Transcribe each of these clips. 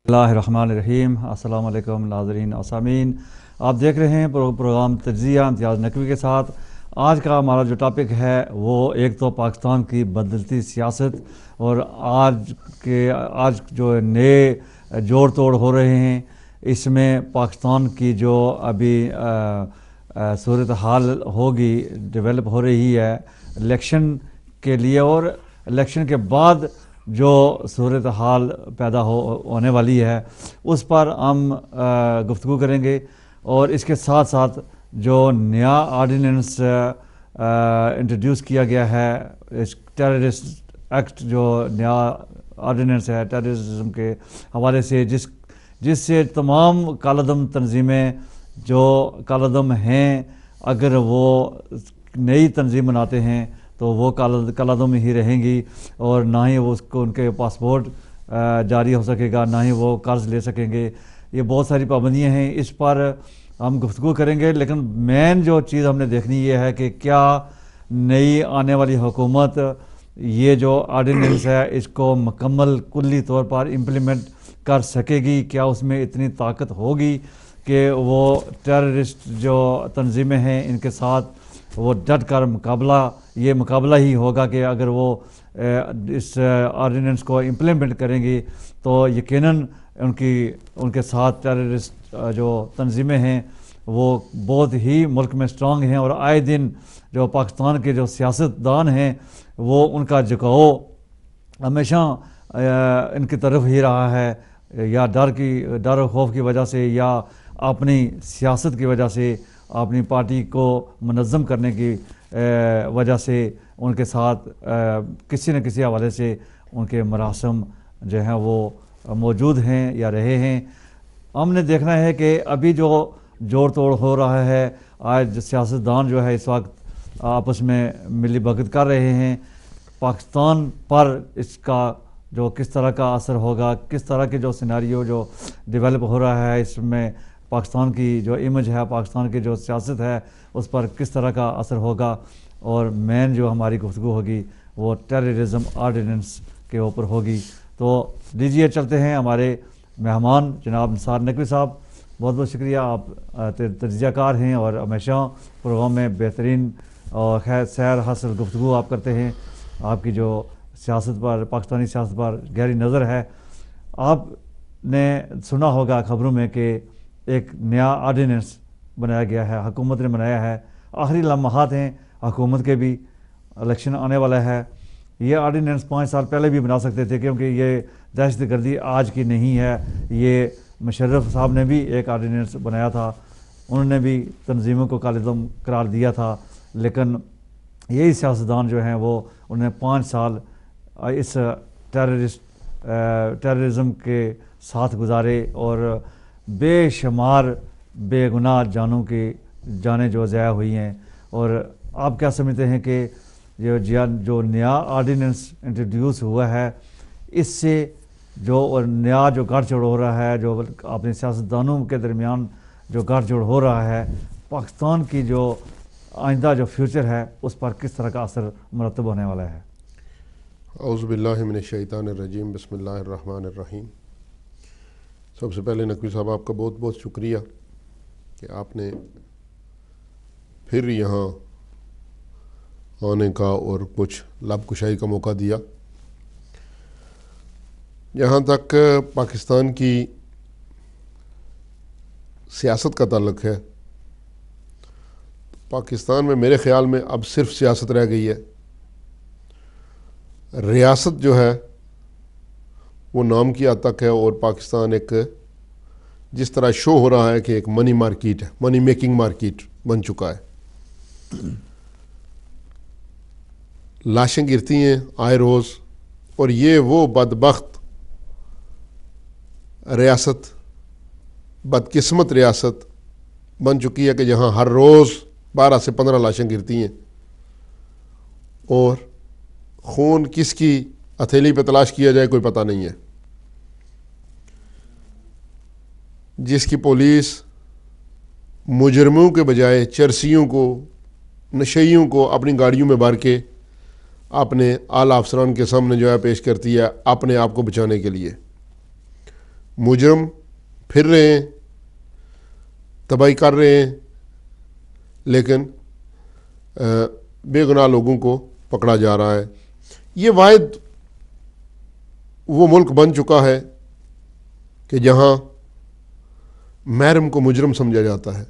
اللہ الرحمن الرحیم۔ السلام علیکم ناظرین و سامعین، آپ دیکھ رہے ہیں پروگرام تجزیہ امتیاز نقوی کے ساتھ۔ آج کا ہمارا جو ٹاپک ہے وہ ایک تو پاکستان کی بدلتی سیاست اور آج جو نئے جوڑ توڑ ہو رہے ہیں، اس میں پاکستان کی جو ابھی صورتحال ہوگی ڈیولپ ہو رہی ہے الیکشن کے لیے، اور الیکشن کے بعد جو صورتحال پیدا ہونے والی ہے اس پر ہم گفتگو کریں گے۔ اور اس کے ساتھ ساتھ جو نیا آرڈیننس انٹروڈیوس کیا گیا ہے، ٹیررسٹ ایکٹ، جو نیا آرڈیننس ہے ٹیررزم کے حوالے سے، جس سے تمام کالعدم تنظیمیں جو کالعدم ہیں، اگر وہ نئی تنظیم بناتے ہیں تو وہ کالعدم ہی رہیں گی، اور نہ ہی وہ ان کے پاسپورٹ جاری ہو سکے گا، نہ ہی وہ قرض لے سکیں گے۔ یہ بہت ساری پابندیاں ہیں، اس پر ہم گفتگو کریں گے۔ لیکن مین جو چیز ہم نے دیکھنی یہ ہے کہ کیا نئی آنے والی حکومت یہ جو آرڈیننس ہے اس کو مکمل کلی طور پر امپلیمنٹ کر سکے گی؟ کیا اس میں اتنی طاقت ہوگی کہ وہ ٹیررسٹ جو تنظیمیں ہیں ان کے ساتھ وہ ڈٹ کر یہ مقابلہ ہی ہوگا کہ اگر وہ اس آرڈیننس کو امپلیمنٹ کریں گی تو یقیناً ان کے ساتھ ٹیررسٹ جو تنظیمیں ہیں وہ بہت ہی ملک میں سٹرانگ ہیں، اور آئے دن جو پاکستان کے جو سیاستدان ہیں وہ ان کا جھکاؤ ہمیشہ ان کی طرف ہی رہا ہے، یا ڈر و خوف کی وجہ سے، یا اپنی سیاست کی وجہ سے، اپنی پارٹی کو منظم کرنے کی وجہ سے ان کے ساتھ کسی نہ کسی حوالے سے ان کے مراسم جو ہیں وہ موجود ہیں یا رہے ہیں۔ ہم نے دیکھنا ہے کہ ابھی جو جوڑ توڑ ہو رہا ہے، آج سیاستدان جو ہے اس وقت آپس میں ملی بھگت کر رہے ہیں، پاکستان پر اس کا جو کس طرح کا اثر ہوگا، کس طرح کے جو سیناریو جو ڈیولپ ہو رہا ہے، اس میں پاکستان کی جو امیج ہے، پاکستان کی جو سیاست ہے، اس پر کس طرح کا اثر ہوگا۔ اور مین جو ہماری گفتگو ہوگی وہ ٹیررزم آرڈیننس کے اوپر ہوگی۔ تو لیجیے چلتے ہیں، ہمارے مہمان جناب نثار نقوی صاحب، بہت بہت شکریہ، آپ تجزیہ کار ہیں اور ہمیشہ پروگرام میں بہترین اور سیر حاصل گفتگو آپ کرتے ہیں۔ آپ کی جو سیاست پر، پاکستانی سیاست پر گہری نظر ہے۔ آپ نے سنا ہوگا خبروں میں کہ ایک نیا آرڈیننس بنایا گیا ہے، حکومت نے بنایا ہے، آخری لمحات ہیں حکومت کے بھی، الیکشن آنے والا ہے۔ یہ آرڈیننس 5 سال پہلے بھی بنا سکتے تھے، کیونکہ یہ دہشت گردی آج کی نہیں ہے۔ یہ مشرف صاحب نے بھی ایک آرڈیننس بنایا تھا، انہوں نے بھی تنظیموں کو کالعدم قرار دیا تھا، لیکن یہی سیاستدان جو ہیں وہ انہوں نے 5 سال اس ٹیررزم کے ساتھ گزارے، اور بے شمار بے گناہ جانیں جو ضائع ہوئی ہیں۔ اور آپ کیا سمجھتے ہیں کہ جو نیا آرڈیننس انٹروڈیوس ہوا ہے، اس سے جو نیا جو گڑھ جوڑ ہو رہا ہے، جو اپنے سیاستدانوں کے درمیان جو گڑھ جوڑ ہو رہا ہے، پاکستان کی جو آئندہ جو فیوچر ہے اس پر کس طرح کا اثر مرتب ہونے والا ہے؟ اعوذ باللہ من الشیطان الرجیم، بسم اللہ الرحمن الرحیم۔ سب سے پہلے نقوی صاحب آپ کا بہت بہت شکریہ کہ آپ نے پھر یہاں آنے کا اور کچھ لب کشائی کا موقع دیا۔ جہاں تک پاکستان کی سیاست کا تعلق ہے، پاکستان میں میرے خیال میں اب صرف سیاست رہ گئی ہے۔ ریاست جو ہے وہ نام کی حد تک ہے، اور پاکستان ایک جس طرح شو ہو رہا ہے کہ ایک منی مارکیٹ ہے، منی میکنگ مارکیٹ بن چکا ہے۔ لاشیں گرتی ہیں آئے روز، اور یہ وہ بدبخت ریاست، بدقسمت ریاست بن چکی ہے کہ جہاں ہر روز 12 سے 15 لاشیں گرتی ہیں، اور خون کس کی ہتھیلی پہ تلاش کیا جائے کوئی پتہ نہیں ہے۔ جس کی پولیس مجرموں کے بجائے چرسیوں کو، نشیوں کو اپنی گاڑیوں میں بھر کے اپنے اعلیٰ افسران کے سامنے جو ہے پیش کرتی ہے اپنے آپ کو بچانے کے لیے۔ مجرم پھر رہے ہیں، تباہی کر رہے ہیں، لیکن بے گناہ لوگوں کو پکڑا جا رہا ہے۔ یہ واحد وہ ملک بن چکا ہے کہ جہاں محرم کو مجرم سمجھا جاتا ہے،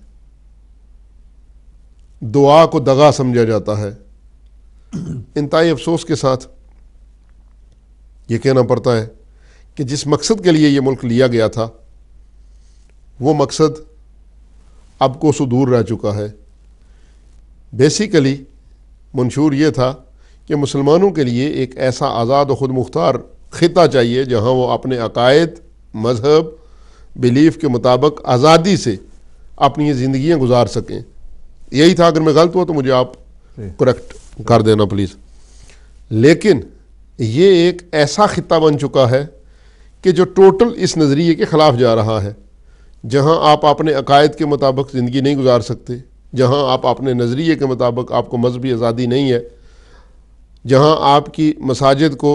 دعا کو دغا سمجھا جاتا ہے۔ انتہائی افسوس کے ساتھ یہ کہنا پڑتا ہے کہ جس مقصد کے لیے یہ ملک لیا گیا تھا وہ مقصد اب کوسوں دور رہ چکا ہے۔ بیسیکلی منشور یہ تھا کہ مسلمانوں کے لیے ایک ایسا آزاد و خود مختار خطہ چاہیے جہاں وہ اپنے عقائد، مذہب، بیلیف کے مطابق آزادی سے اپنی یہ زندگیاں گزار سکیں۔ یہی تھا، اگر میں غلط ہوا تو مجھے آپ کریکٹ کر دینا پلیز۔ لیکن یہ ایک ایسا خطہ بن چکا ہے کہ جو ٹوٹل اس نظریے کے خلاف جا رہا ہے، جہاں آپ اپنے عقائد کے مطابق زندگی نہیں گزار سکتے، جہاں آپ اپنے نظریے کے مطابق آپ کو مذہبی آزادی نہیں ہے، جہاں آپ کی مساجد کو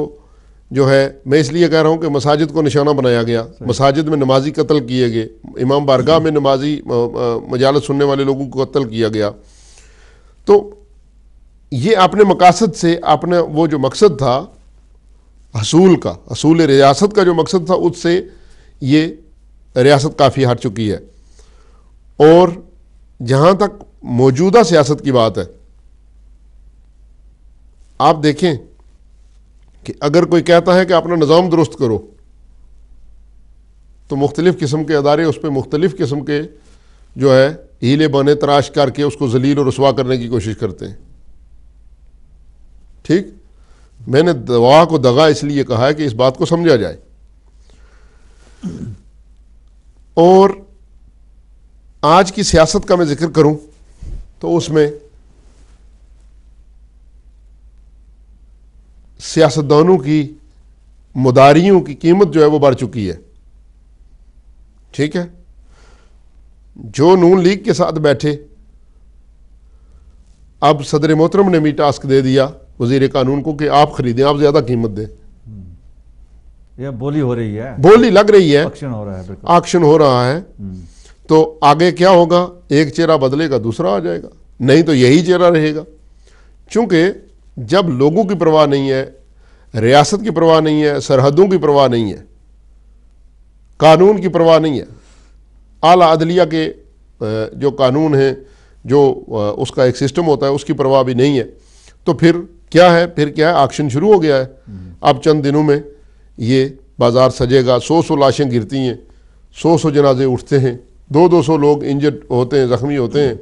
جو ہے، میں اس لیے کہہ رہا ہوں کہ مساجد کو نشانہ بنایا گیا، مساجد میں نمازی قتل کیے گئے، امام بارگاہ میں نمازی مجالس سننے والے لوگوں کو قتل کیا گیا۔ تو یہ اپنے مقاصد سے، اپنا وہ جو مقصد تھا حصول کا، حصول ریاست کا جو مقصد تھا، اس سے یہ ریاست کافی ہٹ چکی ہے۔ اور جہاں تک موجودہ سیاست کی بات ہے، آپ دیکھیں کہ اگر کوئی کہتا ہے کہ اپنا نظام درست کرو تو مختلف قسم کے ادارے اس پہ مختلف قسم کے جو ہے ہیلے بانے تراش کر کے اس کو ذلیل اور رسوا کرنے کی کوشش کرتے ہیں۔ ٹھیک، میں نے دعا کو دغا اس لیے کہا ہے کہ اس بات کو سمجھا جائے۔ اور آج کی سیاست کا میں ذکر کروں تو اس میں سیاستدانوں کی مداریوں کی قیمت جو ہے وہ بڑھ چکی ہے۔ ٹھیک ہے، جو نون لیگ کے ساتھ بیٹھے، اب صدر محترم نے بھی ٹاسک دے دیا وزیر قانون کو کہ آپ خریدیں، آپ زیادہ قیمت دیں۔ یہ بولی ہو رہی ہے، بولی لگ رہی ہے، ایکشن ہو رہا ہے، بالکل آکشن ہو رہا ہے۔ تو آگے کیا ہوگا؟ ایک چہرہ بدلے گا، دوسرا آ جائے گا، نہیں تو یہی چہرہ رہے گا۔ چونکہ جب لوگوں کی پرواہ نہیں ہے، ریاست کی پرواہ نہیں ہے، سرحدوں کی پرواہ نہیں ہے، قانون کی پرواہ نہیں ہے، اعلیٰ عدلیہ کے جو قانون ہیں، جو اس کا ایک سسٹم ہوتا ہے، اس کی پرواہ بھی نہیں ہے، تو پھر کیا ہے؟ آکشن شروع ہو گیا ہے۔ اب چند دنوں میں یہ بازار سجے گا، 100 لاشیں گرتی ہیں، 100 جنازے اٹھتے ہیں، 200 لوگ انجرڈ ہوتے ہیں، زخمی ہوتے ہیں،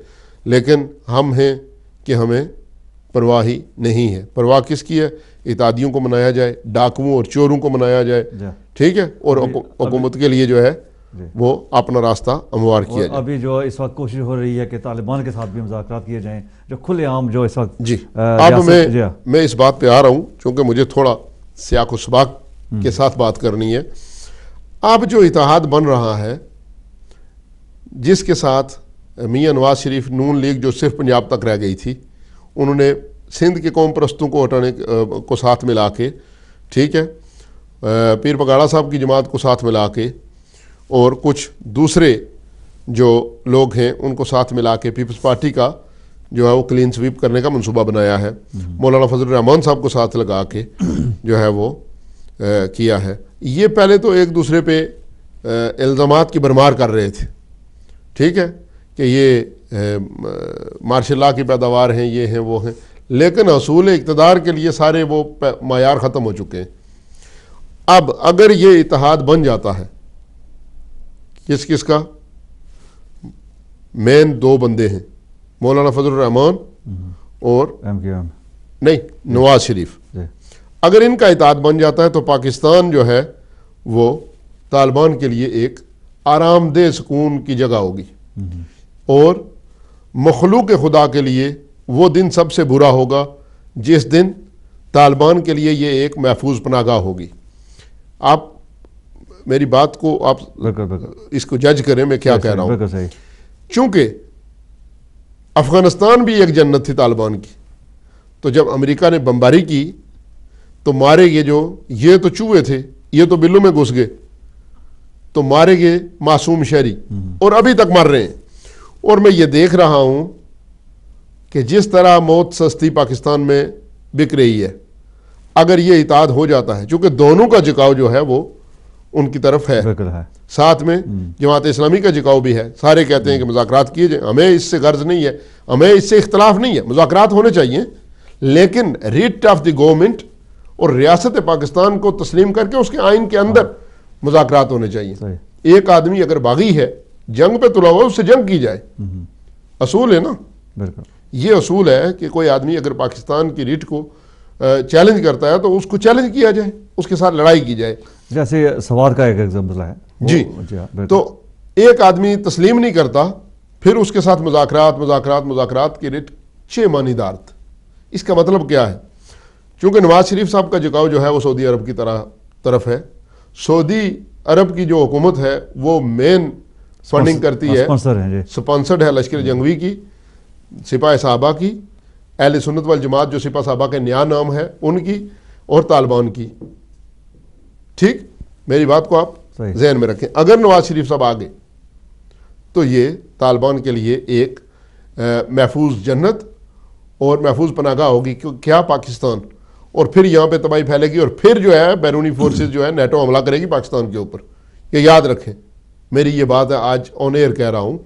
لیکن ہم ہیں کہ ہمیں پرواہ ہی نہیں ہے۔ پرواہ کس کی ہے؟ اتحادیوں کو منایا جائے، ڈاکوؤں اور چوروں کو منایا جائے، ٹھیک ہے، اور حکومت کے لیے جو ہے وہ اپنا راستہ ہموار کیا جائے۔ ابھی جو اس وقت کوشش ہو رہی ہے کہ طالبان کے ساتھ بھی مذاکرات کیے جائیں، جو کھلے عام جو اس وقت جی اب میں اس بات پہ آ رہا ہوں، چونکہ مجھے تھوڑا سیاق و سباق کے ساتھ بات کرنی ہے۔ اب جو اتحاد بن رہا ہے، جس کے ساتھ میاں نواز شریف نون لیگ جو صرف پنجاب تک رہ گئی تھی، انہوں نے سندھ کے قوم پرستوں کو ہٹانے کو ساتھ ملا کے، ٹھیک ہے، پیر پگاڑا صاحب کی جماعت کو ساتھ ملا کے، اور کچھ دوسرے جو لوگ ہیں ان کو ساتھ ملا کے پیپلز پارٹی کا جو ہے وہ کلین سویپ کرنے کا منصوبہ بنایا ہے۔ مولانا فضل الرحمان صاحب کو ساتھ لگا کے جو ہے وہ کیا ہے۔ یہ پہلے تو ایک دوسرے پہ الزامات کی بھرمار کر رہے تھے، ٹھیک ہے، کہ یہ مارشل لاء کی پیداوار ہیں، یہ ہیں وہ ہیں، لیکن حصول اقتدار کے لیے سارے وہ معیار ختم ہو چکے ہیں۔ اب اگر یہ اتحاد بن جاتا ہے، کس کس کا؟ مین 2 بندے ہیں، مولانا فضل الرحمان اور نہیں نواز شریف۔ اگر ان کا اتحاد بن جاتا ہے تو پاکستان جو ہے وہ طالبان کے لیے ایک آرام دہ سکون کی جگہ ہوگی، اور مخلوق خدا کے لیے وہ دن سب سے برا ہوگا جس دن طالبان کے لیے یہ ایک محفوظ پناہ گاہ ہوگی۔ آپ میری بات کو آپ اس کو جج کریں میں کیا کہہ رہا ہوں۔ چونکہ افغانستان بھی ایک جنت تھی طالبان کی، تو جب امریکہ نے بمباری کی تو مارے یہ تو چوہے تھے، یہ تو بلوں میں گھس گئے، تو مارے گئے معصوم شہری اور ابھی تک مر رہے ہیں. اور میں یہ دیکھ رہا ہوں کہ جس طرح موت سستی پاکستان میں بک رہی ہے، اگر یہ اطاعت ہو جاتا ہے، چونکہ دونوں کا جھکاؤ جو ہے وہ ان کی طرف ہے، ساتھ میں جماعت اسلامی کا جھکاؤ بھی ہے. سارے کہتے ہیں کہ مذاکرات کیے جائیں، ہمیں اس سے غرض نہیں ہے، ہمیں اس سے اختلاف نہیں ہے، مذاکرات ہونے چاہیے، لیکن ریٹ آف دی گورنمنٹ اور ریاست پاکستان کو تسلیم کر کے اس کے آئین کے اندر مذاکرات ہونے چاہیے. ایک آدمی اگر باغی ہے، جنگ پہ تلا ہوا، اس سے جنگ کی جائے، اصول ہے نا. یہ اصول ہے کہ کوئی آدمی اگر پاکستان کی ریٹ کو چیلنج کرتا ہے تو اس کو چیلنج کیا جائے، اس کے ساتھ لڑائی کی جائے. جیسے سوار کا ایک ایگزامپل ہے جی. تو ایک آدمی تسلیم نہیں کرتا، پھر اس کے ساتھ مذاکرات کی ریٹ 6 ماہ دارت. اس کا مطلب کیا ہے؟ چونکہ نواز شریف صاحب کا جھکاؤ جو ہے وہ سعودی عرب کی طرف ہے. سعودی عرب کی جو حکومت ہے وہ مین فنڈنگ کرتی ہے، سپانسرڈ ہے لشکر جنگوی کی، سپاہ صحابہ کی، اہل سنت والجماعت جو سپاہ صحابہ کے نیا نام ہے ان کی، اور طالبان کی. ٹھیک، میری بات کو آپ ذہن میں رکھیں. اگر نواز شریف صاحب آگے تو یہ طالبان کے لیے ایک محفوظ جنت اور محفوظ پناہگاہ ہوگی. کیا پاکستان، اور پھر یہاں پہ تباہی پھیلے گی، اور پھر جو ہے بیرونی فورسز جو ہے نیٹو حملہ کرے گی پاکستان کے اوپر. یہ یاد رکھیں، میری یہ بات ہے، آج آن ایئر کہہ رہا ہوں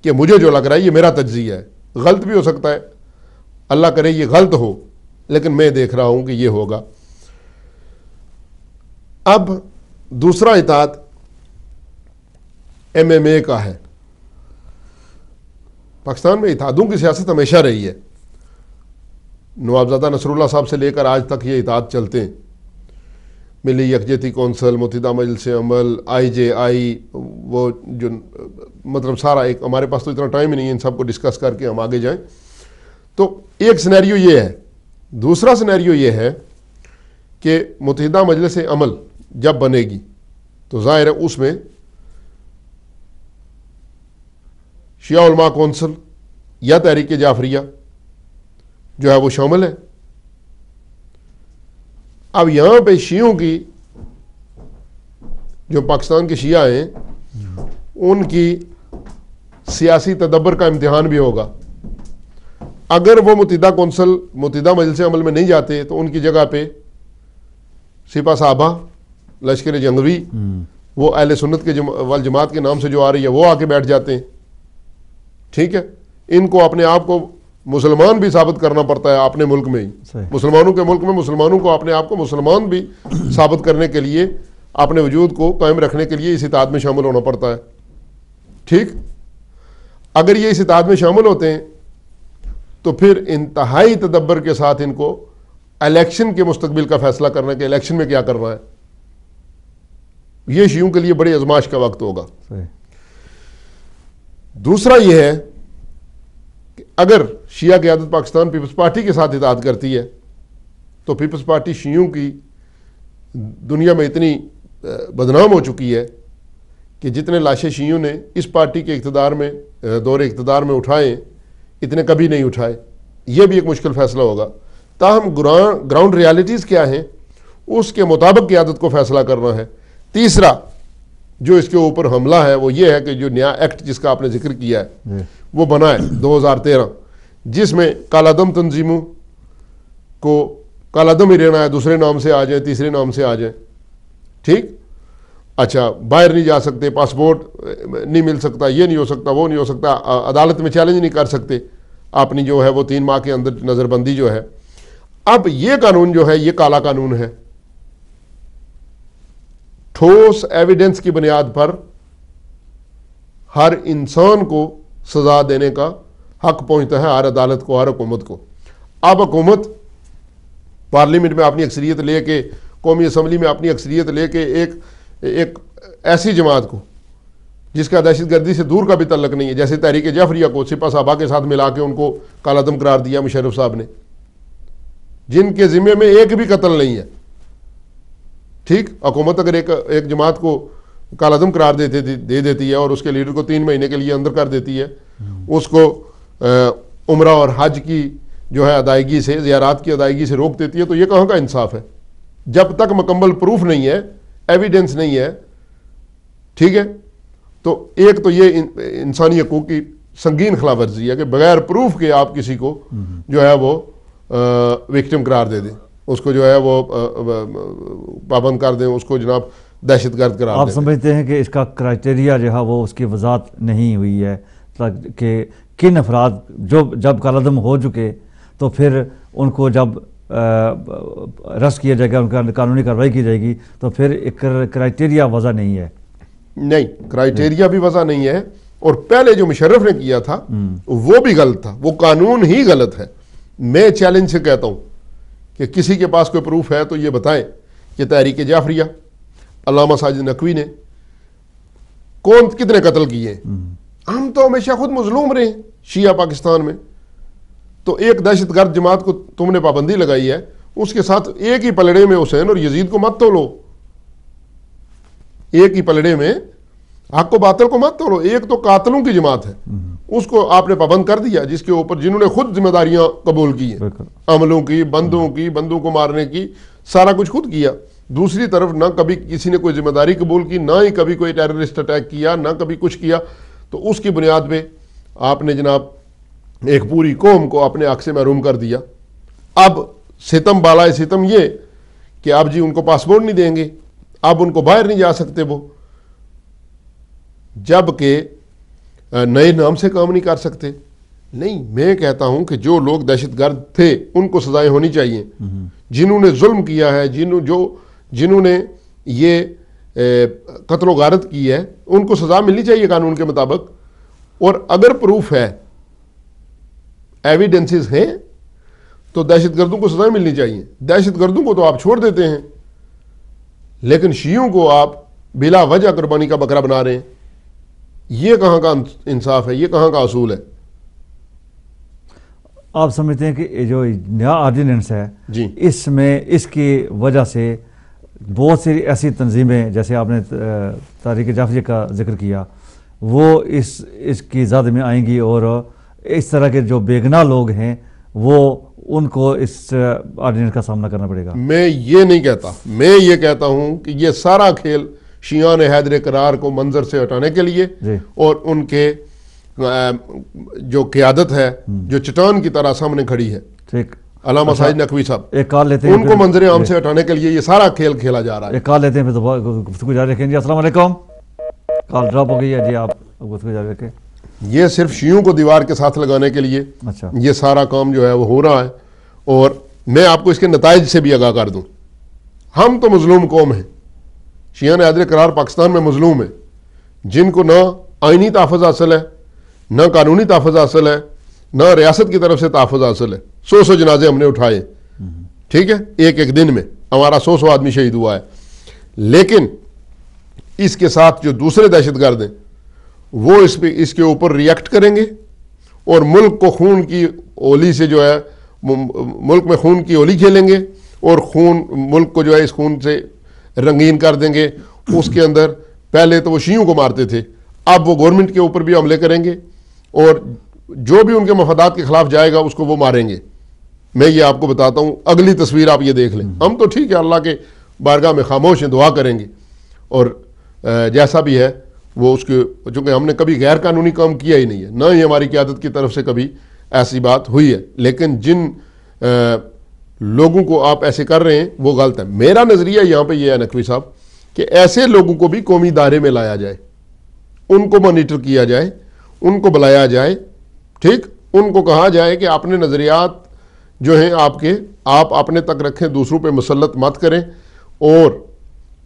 کہ مجھے جو لگ رہا ہے یہ میرا تجزیہ ہے، غلط بھی ہو سکتا ہے، اللہ کرے یہ غلط ہو، لیکن میں دیکھ رہا ہوں کہ یہ ہوگا. اب دوسرا اطاعت MMA کا ہے. پاکستان میں اتحادوں کی سیاست ہمیشہ رہی ہے. نوابزادہ نصر اللہ صاحب سے لے کر آج تک یہ اتحاد چلتے ہیں. ملی یکجہتی کونسل، متحدہ مجلس عمل، IJI، وہ جو مطلب سارا ایک، ہمارے پاس تو اتنا ٹائم ہی نہیں ہے ان سب کو ڈسکس کر کے ہم آگے جائیں. تو ایک سینیریو یہ ہے. دوسرا سینیریو یہ ہے کہ متحدہ مجلس عمل جب بنے گی تو ظاہر ہے اس میں شیعہ علماء کونسل یا تحریک جعفریہ جو ہے وہ شامل ہے. اب یہاں پہ شیعوں کی، جو پاکستان کے شیعہ ہیں، ان کی سیاسی تدبر کا امتحان بھی ہوگا. اگر وہ متحدہ کونسل، متحدہ مجلس عمل میں نہیں جاتے تو ان کی جگہ پہ سپاہ صحابہ، لشکر جنگوی، وہ اہل سنت کے والجماعت کے نام سے جو آ رہی ہے وہ آ کے بیٹھ جاتے ہیں. ٹھیک ہے، ان کو اپنے آپ کو مسلمان بھی ثابت کرنا پڑتا ہے اپنے ملک میں ہی. مسلمانوں کے ملک میں مسلمانوں کو اپنے آپ کو مسلمان بھی ثابت کرنے کے لیے، اپنے وجود کو قائم رکھنے کے لیے اس اتحاد میں شامل ہونا پڑتا ہے. ٹھیک، اگر یہ اس اتحاد میں شامل ہوتے ہیں تو پھر انتہائی تدبر کے ساتھ ان کو الیکشن کے مستقبل کا فیصلہ کرنا کہ الیکشن میں کیا کرنا ہے. یہ شیعوں کے لیے بڑی آزمائش کا وقت ہوگا. دوسرا یہ ہے کہ اگر شیعہ قیادت پاکستان پیپلز پارٹی کے ساتھ اتحاد کرتی ہے تو پیپلز پارٹی شیعوں کی دنیا میں اتنی بدنام ہو چکی ہے کہ جتنے لاشیں شیعوں نے اس پارٹی کے اقتدار میں، دور اقتدار میں اٹھائے، اتنے کبھی نہیں اٹھائے. یہ بھی ایک مشکل فیصلہ ہوگا. تاہم گراؤنڈ ریالٹیز کیا ہیں اس کے مطابق قیادت کو فیصلہ کرنا ہے. تیسرا جو اس کے اوپر حملہ ہے وہ یہ ہے کہ جو نیا ایکٹ جس کا آپ نے ذکر کیا ہے وہ بنا ہے 2013، جس میں کالعدم تنظیموں کو کالعدم ہی رہنا ہے، دوسرے نام سے آ جائیں، تیسرے نام سے آ جائیں. ٹھیک، اچھا، باہر نہیں جا سکتے، پاسپورٹ نہیں مل سکتا، یہ نہیں ہو سکتا، وہ نہیں ہو سکتا، عدالت میں چیلنج نہیں کر سکتے اپنی جو ہے وہ 3 ماہ کے اندر نظر بندی جو ہے. اب یہ قانون جو ہے یہ کالا قانون ہے. ٹھوس ایویڈنس کی بنیاد پر ہر انسان کو سزا دینے کا حق پہنچتا ہے، ہر عدالت کو، ہر حکومت کو. اب حکومت پارلیمنٹ میں اپنی اکثریت لے کے، قومی اسمبلی میں اپنی اکثریت لے کے ایک ایسی جماعت کو جس کا دہشت گردی سے دور کا بھی تعلق نہیں ہے، جیسے تحریک جعفریہ کو سپاہ صحابہ کے ساتھ ملا کے ان کو کالعدم قرار دیا مشرف صاحب نے، جن کے ذمے میں ایک بھی قتل نہیں ہے. ٹھیک، حکومت اگر ایک جماعت کو کالعدم قرار دے دیتی ہے اور اس کے لیڈر کو 3 مہینے کے لیے اندر کر دیتی ہے، اس کو عمرہ اور حج کی جو ہے ادائیگی سے، زیارات کی ادائیگی سے روک دیتی ہے، تو یہ کہاں کا انصاف ہے؟ جب تک مکمل پروف نہیں ہے، ایویڈنس نہیں ہے. ٹھیک ہے. تو ایک تو یہ انسانی حقوق کی سنگین خلاف ورزی ہے کہ بغیر پروف کے آپ کسی کو جو ہے وہ وکٹم قرار دے دیں, اس کو جو ہے وہ پابند کر دیں, اس کو جناب دہشت گرد قرار دیں. آپ سمجھتے ہیں کہ اس کا کرائٹیریا جو ہے وہ اس کی وضاحت نہیں ہوئی ہے کہ کن افراد جو جب کالعدم ہو چکے تو پھر ان کو جب ارسٹ کیا جائے گا, ان کا قانونی کارروائی کی جائے گی, تو پھر ایک کرائٹیریا وضع نہیں ہے. نہیں, کرائٹیریا بھی وضع نہیں ہے, اور پہلے جو مشرف نے کیا تھا وہ بھی غلط تھا, وہ قانون ہی غلط ہے. میں چیلنج سے کہتا ہوں کہ کسی کے پاس کوئی پروف ہے تو یہ بتائیں کہ تحریک جعفریہ, علامہ ساجد نقوی نے کتنے قتل کیے ہیں. ہم تو ہمیشہ خود مظلوم رہے ہیں شیعہ پاکستان میں. تو ایک دہشت گرد جماعت کو تم نے پابندی لگائی ہے, اس کے ساتھ ایک ہی پلڑے میں حسین اور یزید کو مت تولو, ایک ہی پلڑے میں حق و باطل کو مت تولو. ایک تو قاتلوں کی جماعت ہے, اس کو آپ نے پابند کر دیا, جس کے اوپر جنہوں نے خود ذمہ داریاں قبول کی ہیں, عملوں کی, بندوں کو مارنے کی, سارا کچھ خود کیا. دوسری طرف نہ کبھی کسی نے کوئی ذمہ داری قبول کی, نہ ہی کبھی کوئی ٹیررسٹ اٹیک کیا, نہ کبھی کچھ کیا. تو اس کی بنیاد پہ آپ نے جناب ایک پوری قوم کو اپنے حق سے محروم کر دیا. اب ستم بالائے ستم یہ کہ اب جی ان کو پاسپورٹ نہیں دیں گے, اب ان کو باہر نہیں جا سکتے وہ, جب کہ نئے نام سے کام نہیں کر سکتے. نہیں, میں کہتا ہوں کہ جو لوگ دہشت گرد تھے ان کو سزائیں ہونی چاہیے. جنہوں نے ظلم کیا ہے, جنہوں نے یہ قتل و غارت کی ہے, ان کو سزا ملنی چاہیے قانون کے مطابق. اور اگر پروف ہے, ایویڈنسز ہیں, تو دہشت گردوں کو سزائیں ملنی چاہیے. دہشت گردوں کو تو آپ چھوڑ دیتے ہیں, لیکن شیعوں کو آپ بلا وجہ قربانی کا بکرا بنا رہے ہیں. یہ کہاں کا انصاف ہے, یہ کہاں کا اصول ہے؟ آپ سمجھتے ہیں کہ جو نیا آرڈیننس ہے جی, اس کی وجہ سے بہت سی ایسی تنظیمیں, جیسے آپ نے تحریک جعفریہ کا ذکر کیا, وہ اس کی زد میں آئیں گی, اور اس طرح کے جو بےگناہ لوگ ہیں وہ ان کو اس آرڈیننس کا سامنا کرنا پڑے گا؟ میں یہ نہیں کہتا, میں یہ کہتا ہوں کہ یہ سارا کھیل شیعان حیدر قرار کو منظر سے ہٹانے کے لیے, اور ان کے جو قیادت ہے جو چٹان کی طرح سامنے کھڑی ہے, ٹھیک, علامہ ساجد نقوی صاحب, ایک کال لیتے ہیں, ان کو منظر عام سے ہٹانے کے لیے یہ سارا کھیل کھیلا جا رہا ہے. ایک کال لیتے ہیں پھر تو گفتگو جاری رکھیں. جی السلام علیکم, کال ڈراپ ہو گئی ہے. جی آپ گفتگو جاری رکھیں. یہ صرف شیعوں کو دیوار کے ساتھ لگانے کے لیے یہ سارا کام جو ہے وہ ہو رہا ہے. اور میں آپ کو اس کے نتائج سے بھی آگاہ کر دوں. ہم تو مظلوم قوم ہیں, شیعان حیدر قرار پاکستان میں مظلوم ہیں, جن کو نہ آئینی تحفظ حاصل ہے, نہ قانونی تحفظ حاصل ہے, نہ ریاست کی طرف سے تحفظ حاصل ہے. 100 جنازے ہم نے اٹھائے, ٹھیک ہے, ایک دن میں ہمارا 100 آدمی شہید ہوا ہے. لیکن اس کے ساتھ جو دوسرے دہشت گرد ہیں وہ اس کے اوپر ریئیکٹ کریں گے, اور ملک کو خون کی اولی سے جو ہے, ملک میں خون کی اولی کھیلیں گے, اور ملک کو جو ہے اس خون سے رنگین کر دیں گے. اس کے اندر پہلے تو وہ شیعوں کو مارتے تھے, اب وہ گورنمنٹ کے اوپر بھی حملے کریں گے, اور جو بھی ان کے مفادات کے خلاف جائے گا اس کو وہ ماریں گے. میں یہ آپ کو بتاتا ہوں, اگلی تصویر آپ یہ دیکھ لیں. ہم تو ٹھیک ہے اللہ کے بارگاہ میں خاموش ہیں, دعا کریں گے, اور جیسا بھی ہے وہ اس کے, چونکہ ہم نے کبھی غیر قانونی کام کیا ہی نہیں ہے, نہ ہی ہماری قیادت کی طرف سے کبھی ایسی بات ہوئی ہے. لیکن جن لوگوں کو آپ ایسے کر رہے ہیں وہ غلط ہے. میرا نظریہ یہاں پہ یہ ہے نقوی صاحب کہ ایسے لوگوں کو بھی قومی دائرے میں لایا جائے, ان کو مانیٹر کیا جائے, ان کو بلایا جائے, ٹھیک, ان کو کہا جائے کہ اپنے نظریات جو ہیں آپ اپنے تک رکھیں, دوسروں پہ مسلط مت کریں. اور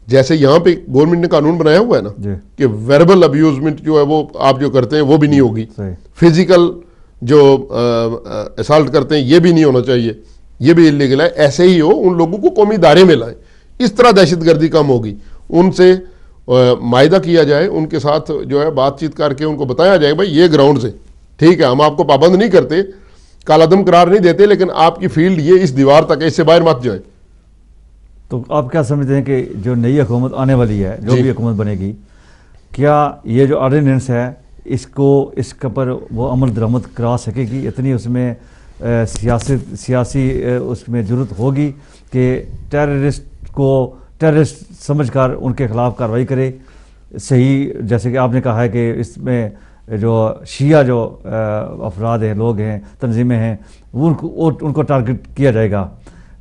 جیسے یہاں پہ گورنمنٹ نے قانون بنایا ہوا ہے نا کہ ویربل ابیوزمنٹ جو ہے وہ آپ جو کرتے ہیں وہ بھی نہیں ہوگی, فزیکل جو اسالٹ کرتے ہیں یہ بھی نہیں ہونا چاہیے, یہ بھی انلیگل ہے. ایسے ہی ہو, ان لوگوں کو قومی دائرے میں لائیں, اس طرح دہشت گردی کم ہوگی. ان سے معاہدہ کیا جائے, ان کے ساتھ جو ہے بات چیت کر کے ان کو بتایا جائے بھائی یہ گراؤنڈ سے ٹھیک ہے, ہم آپ کو پابند نہیں کرتے, کالعدم قرار نہیں دیتے, لیکن آپ کی فیلڈ یہ اس دیوار تک ہے, اس سے باہر مت جائیں. تو آپ کیا سمجھتے ہیں کہ جو نئی حکومت آنے والی ہے, جو بھی حکومت بنے گی, کیا یہ جو آرڈیننس ہے اس کے پر وہ عمل درآمد کرا سکے گی؟ اتنی اس میں سیاسی اس میں ضرورت ہوگی کہ ٹیررسٹ کو ٹیررسٹ سمجھ کر ان کے خلاف کارروائی کرے؟ صحیح جیسے کہ آپ نے کہا ہے کہ اس میں جو شیعہ جو افراد ہیں، لوگ ہیں، تنظیمیں ہیں، وہ ان کو ٹارگٹ کیا جائے گا،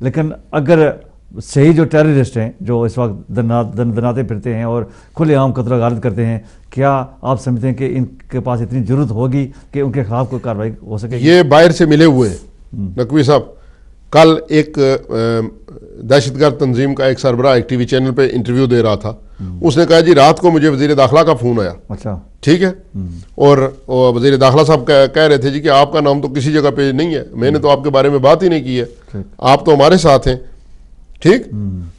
لیکن اگر صحیح جو ٹیررسٹ ہیں جو اس وقت دناتے پھرتے ہیں اور کھلے عام قتل و غارت کرتے ہیں، کیا آپ سمجھتے ہیں کہ ان کے پاس اتنی ضرورت ہوگی کہ ان کے خلاف کوئی کارروائی ہو سکے گی؟ یہ باہر سے ملے ہوئے ہیں نقوی صاحب. کل ایک دہشت گرد تنظیم کا ایک سربراہ ایک ٹی وی چینل پہ انٹرویو دے رہا تھا. اس نے کہا جی رات کو مجھے وزیر داخلہ کا فون آیا. اچھا ٹھیک ہے. اور وزیر داخلہ صاحب کہہ رہے تھے جی کہ آپ کا نام تو کسی جگہ پہ نہیں ہے، میں نے تو آپ کے بارے میں بات ہی نہیں کی ہے، آپ تو ہمارے ساتھ ہیں. ٹھیک.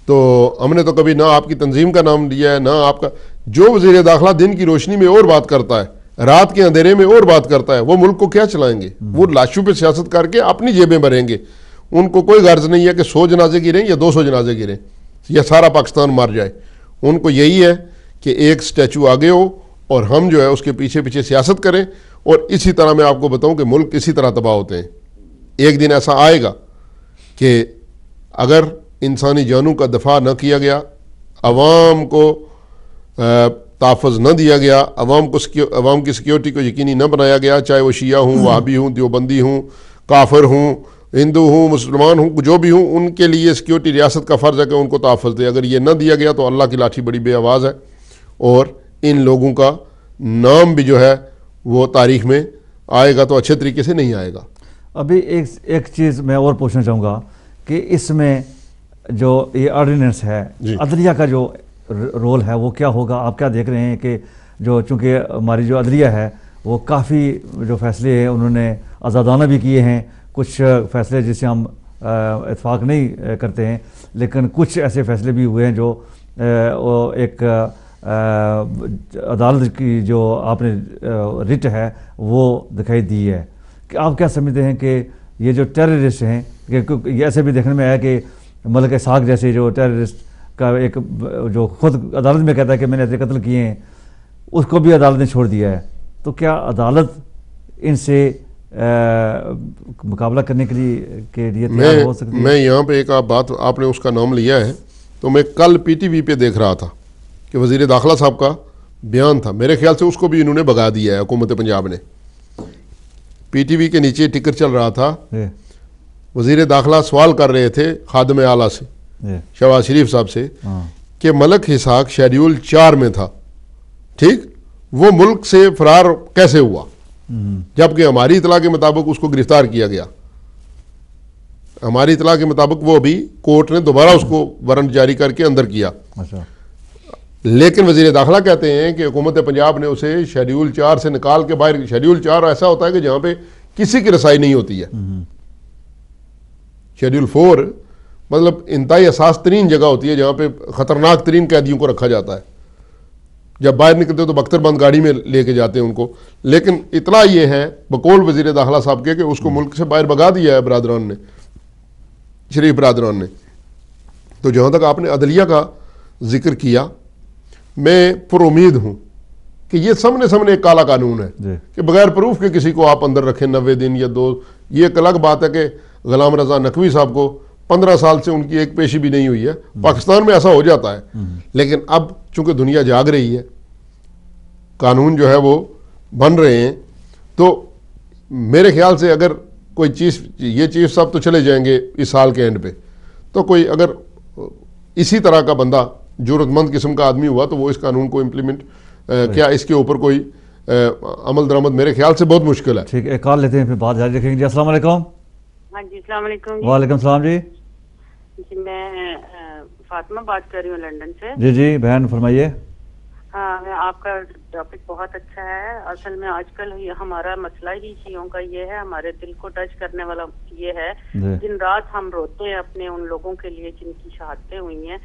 تو ہم نے تو کبھی نہ آپ کی تنظیم کا نام لیا ہے نہ آپ کا. جو وزیر داخلہ دن کی روشنی میں اور بات کرتا ہے، رات کے اندھیرے میں اور بات کرتا ہے، وہ ملک کو کیا چلائیں گے؟ وہ لاشوں پہ سیاست کر کے اپنی جیبیں بھریں گے. ان کو کوئی غرض نہیں ہے کہ 100 جنازے گریں یا 200 جنازے گریں یا سارا پاکستان مار جائے. ان کو یہی ہے کہ ایک سٹیچو آگے ہو اور ہم جو ہے اس کے پیچھے پیچھے سیاست کریں. اور اسی طرح میں آپ کو بتاؤں کہ ملک اسی طرح تباہ ہوتے ہیں. ایک دن ایسا آئے گا کہ اگر انسانی جانوں کا دفاع نہ کیا گیا، عوام کو تحفظ نہ دیا گیا، عوام کی سیکیورٹی کو یقینی نہ بنایا گیا، چاہے وہ شیعہ ہوں، وہابی ہوں، دیوبندی ہوں، کافر ہوں، ہندو ہوں، مسلمان ہوں، جو بھی ہوں، ان کے لیے سیکیورٹی ریاست کا فرض ہے کہ ان کو تحفظ دے. اگر یہ نہ دیا گیا تو اللہ کی لاٹھی بڑی بے آواز ہے، اور ان لوگوں کا نام بھی جو ہے وہ تاریخ میں آئے گا تو اچھے طریقے سے نہیں آئے گا. ابھی ایک چیز میں اور پوچھنا چاہوں گا کہ اس میں جو یہ آرڈیننس ہے، عدلیہ کا جو رول ہے وہ کیا ہوگا؟ آپ کیا دیکھ رہے ہیں کہ جو چونکہ ہماری جو عدلیہ ہے وہ کافی جو فیصلے ہیں انہوں نے آزادانہ بھی کیے ہیں، کچھ فیصلے جس سے ہم اتفاق نہیں کرتے ہیں، لیکن کچھ ایسے فیصلے بھی ہوئے ہیں جو ایک عدالت کی جو آپ نے رٹ ہے وہ دکھائی دی ہے. کہ آپ کیا سمجھتے ہیں کہ یہ جو ٹیررسٹ ہیں، کہ ایسے بھی دیکھنے میں آیا کہ ملک اسحاق جیسے جو ٹیررسٹ کا ایک جو خود عدالت میں کہتا ہے کہ میں نے ایسے قتل کیے ہیں، اس کو بھی عدالت نے چھوڑ دیا ہے، تو کیا عدالت ان سے مقابلہ کرنے کے لیے تیار ہو سکتی ہے؟ میں یہاں پہ ایک بات، آپ نے اس کا نام لیا ہے، تو میں کل پی ٹی وی پہ دیکھ رہا تھا کہ وزیر داخلہ صاحب کا بیان تھا. میرے خیال سے اس کو بھی انہوں نے بگا دیا ہے حکومت پنجاب نے. پی ٹی وی کے نیچے ٹکر چل رہا تھا، وزیر داخلہ سوال کر رہے تھے خادم اعلیٰ سے، شہباز شریف صاحب سے، کہ ملک اسحاق شیڈیول 4 میں تھا، ٹھیک، وہ ملک سے فرار کیسے ہوا؟ جبکہ ہماری اطلاع کے مطابق اس کو گرفتار کیا گیا. ہماری اطلاع کے مطابق وہ ابھی کورٹ نے دوبارہ اس کو وارنٹ جاری کر کے اندر کیا. لیکن وزیر داخلہ کہتے ہیں کہ حکومت پنجاب نے اسے شیڈیول 4 سے نکال کے باہر. شیڈیول 4 ایسا ہوتا ہے کہ جہاں پہ کسی کی رسائی نہیں ہوتی ہے. شیڈیول 4 مطلب انتہائی حساس ترین جگہ ہوتی ہے جہاں پہ خطرناک ترین قیدیوں کو رکھا جاتا ہے. جب باہر نکلتے تو بختر بند گاڑی میں لے کے جاتے ہیں ان کو. لیکن اطلاع یہ ہے بقول وزیر داخلہ صاحب کے کہ اس کو ملک سے باہر بگا دیا ہے برادران نے، شریف برادران نے. تو جہاں تک آپ نے عدلیہ کا ذکر کیا، میں پر امید ہوں کہ یہ سامنے ایک کالا قانون ہے کہ بغیر پروف کے کسی کو آپ اندر رکھیں 90 دن یا 2. یہ ایک الگ بات ہے کہ غلام رضا نقوی صاحب کو 15 سال سے ان کی ایک پیشی بھی نہیں ہوئی ہے. پاکستان میں ایسا ہو جاتا ہے. لیکن اب چونکہ دنیا جاگ رہی ہے، قانون جو ہے وہ بن رہے ہیں، تو میرے خیال سے اگر کوئی چیف صاحب تو چلے جائیں گے اس سال کے اینڈ پہ، تو کوئی اگر اسی طرح کا بندہ جرات مند قسم کا آدمی ہوا تو وہ اس قانون کو امپلیمنٹ کیا اس کے اوپر کوئی عمل درآمد میرے خیال سے بہت مشکل ہے. ٹھیک ہے، کال لیتے ہیں پھر بات جاری رکھیں گے. جی السلام علیکم. ہاں جی السلام علیکم. وعلیکم السلام. جی جی میں فاطمہ بات کر رہی ہوں لنڈن سے. جی بہن فرمائیے. ہاں آپ کا ٹاپک بہت اچھا ہے. اصل میں آج کل ہمارا مسئلہ ہی شیعوں کا یہ ہے، ہمارے دل کو ٹچ کرنے والا یہ ہے. دن رات ہم روتے ہیں اپنے ان لوگوں کے لیے جن کی شہادتیں ہوئی ہیں،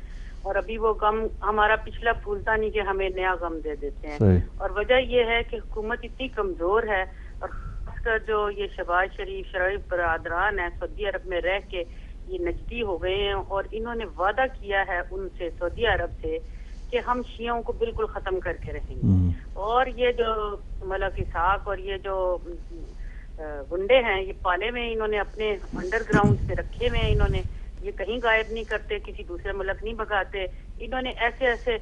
اور ابھی وہ غم ہمارا پچھلا بھولتا نہیں کہ ہمیں نیا غم دے دیتے ہیں. اور وجہ یہ ہے کہ حکومت اتنی کمزور ہے، اور خاص کر جو یہ شہباز شریف برادران ہیں سعودی عرب میں رہ کے یہ نجدی ہو گئے ہیں، اور انہوں نے وعدہ کیا ہے ان سے سعودی عرب سے کہ ہم شیعوں کو بالکل ختم کر کے رہیں گے. اور یہ جو ملک اسحاق اور یہ جو گنڈے ہیں یہ پالے میں انہوں نے اپنے انڈر گراؤنڈ سے رکھے ہوئے ہیں. انہوں نے یہ کہیں غائب نہیں کرتے، کسی دوسرے ملک نہیں بھگاتے. انہوں نے ایسے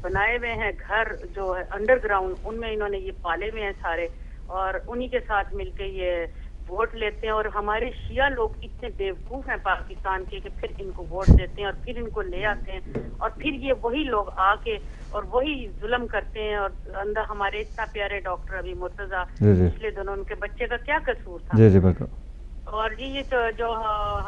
بنائے ہوئے ہیں گھر جو ہے انڈر گراؤنڈ، ان میں انہوں نے یہ پالے ہوئے ہیں سارے، اور انہی کے ساتھ مل کے یہ ووٹ لیتے ہیں. اور ہمارے شیعہ لوگ اتنے بیوقوف ہیں پاکستان کے کہ پھر ان کو ووٹ دیتے ہیں اور پھر ان کو لے آتے ہیں، اور پھر یہ وہی لوگ آ کے اور وہی ظلم کرتے ہیں. اور اندر ہمارے اتنا پیارے ڈاکٹر ابھی مرتضیٰ پچھلے دنوں ان کے بچے کا کیا قصور تھا. جی جی بالکل. اور یہ تو جو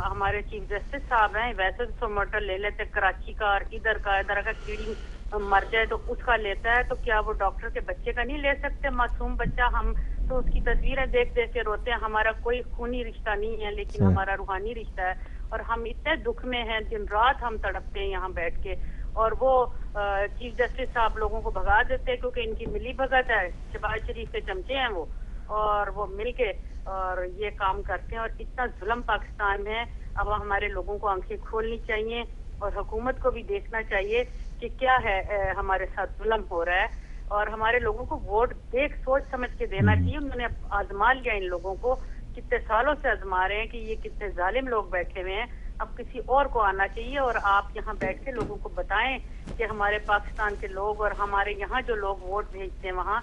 ہمارے چیف جسٹس صاحب ہیں ویسے تو موٹر لے لیتے کراچی کا اور ادھر کا کیڑی مر جائے تو اس کا لیتا ہے، تو کیا وہ ڈاکٹر کے بچے کا نہیں لے سکتے؟ معصوم بچہ، ہم تو اس کی تصویریں دیکھ دیکھ کے روتے ہیں. ہمارا کوئی خونی رشتہ نہیں ہے لیکن ہمارا روحانی رشتہ ہے، اور ہم اتنے دکھ میں ہیں، دن رات ہم تڑپتے ہیں یہاں بیٹھ کے. اور وہ چیف جسٹس صاحب لوگوں کو بھگا دیتے ہیں کیونکہ ان کی ملی بھگت ہے، شہباز شریف کے چمچے ہیں وہ، اور وہ مل کے اور یہ کام کرتے ہیں. اور اتنا ظلم پاکستان میں ہے. اب ہمارے لوگوں کو آنکھیں کھولنی چاہیے اور حکومت کو بھی دیکھنا چاہیے کہ کیا ہے ہمارے ساتھ ظلم ہو رہا ہے، اور ہمارے لوگوں کو ووٹ دیکھ سوچ سمجھ کے دینا چاہیے. انہوں نے آزما لیا ان لوگوں کو، کتنے سالوں سے آزما رہے ہیں کہ یہ کتنے ظالم لوگ بیٹھے ہوئے ہیں. اب کسی اور کو آنا چاہیے اور آپ یہاں بیٹھ کے لوگوں کو بتائیں کہ ہمارے پاکستان کے لوگ اور ہمارے یہاں جو لوگ ووٹ بھیجتے ہیں وہاں،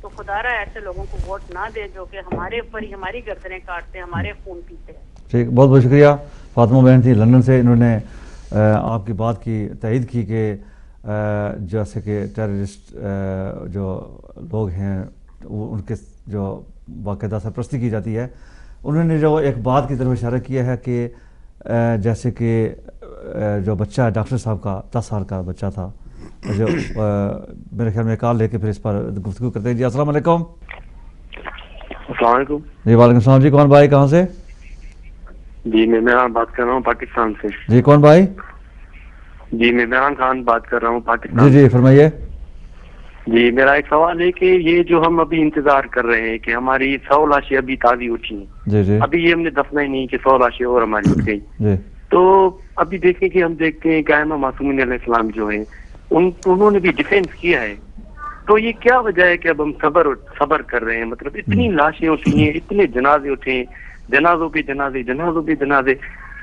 تو خدا رہا ایسے لوگوں کو ووٹ نہ دے جو کہ ہمارے اوپر ہی ہماری گردنیں کاٹتے ہیں، ہمارے خون پیتے ہیں. ٹھیک، بہت بہت شکریہ. فاطمہ بہن تھی لندن سے، انہوں نے آپ کی بات کی تائید کی کہ جیسے کہ ٹیررسٹ جو لوگ ہیں ان کے جو باقاعدہ سرپرستی کی جاتی ہے. انہوں نے جو ایک بات کی طرف اشارہ کیا ہے کہ جیسے کہ جو بچہ ہے ڈاکٹر صاحب کا 10 سال کا بچہ تھا، جو میرے خیال میں کال لے کے پھر اس پر گفتگو کرتے ہیں. جی السلام علیکم. السلام علیکم. جی وعلیکم السلام. جی کون بھائی، کہاں سے؟ جی میں عمران بات کر رہا ہوں پاکستان سے. جی کون بھائی؟ جی میں عمران خان بات کر رہا ہوں پاکستان. جی جی فرمائیے. جی میرا ایک سوال ہے کہ یہ جو ہم ابھی انتظار کر رہے ہیں کہ ہماری 100 لاشیں ابھی تازی اٹھی ہیں. جی جی. ابھی یہ ہم نے دفنا ہی نہیں کہ 100 لاشیں اور ہماری اٹھ گئی. جی. تو ابھی دیکھیں کہ ہم دیکھتے ہیں کہ ائمہ معصومین علیہ السلام جو ہیں انہوں نے بھی ڈیفینس کیا ہے. تو یہ کیا وجہ ہے کہ اب ہم صبر کر رہے ہیں؟ مطلب اتنی لاشیں اٹھی ہیں، اتنے جنازے اٹھے ہیں، جنازوں پہ جنازے، جنازوں پہ جنازے،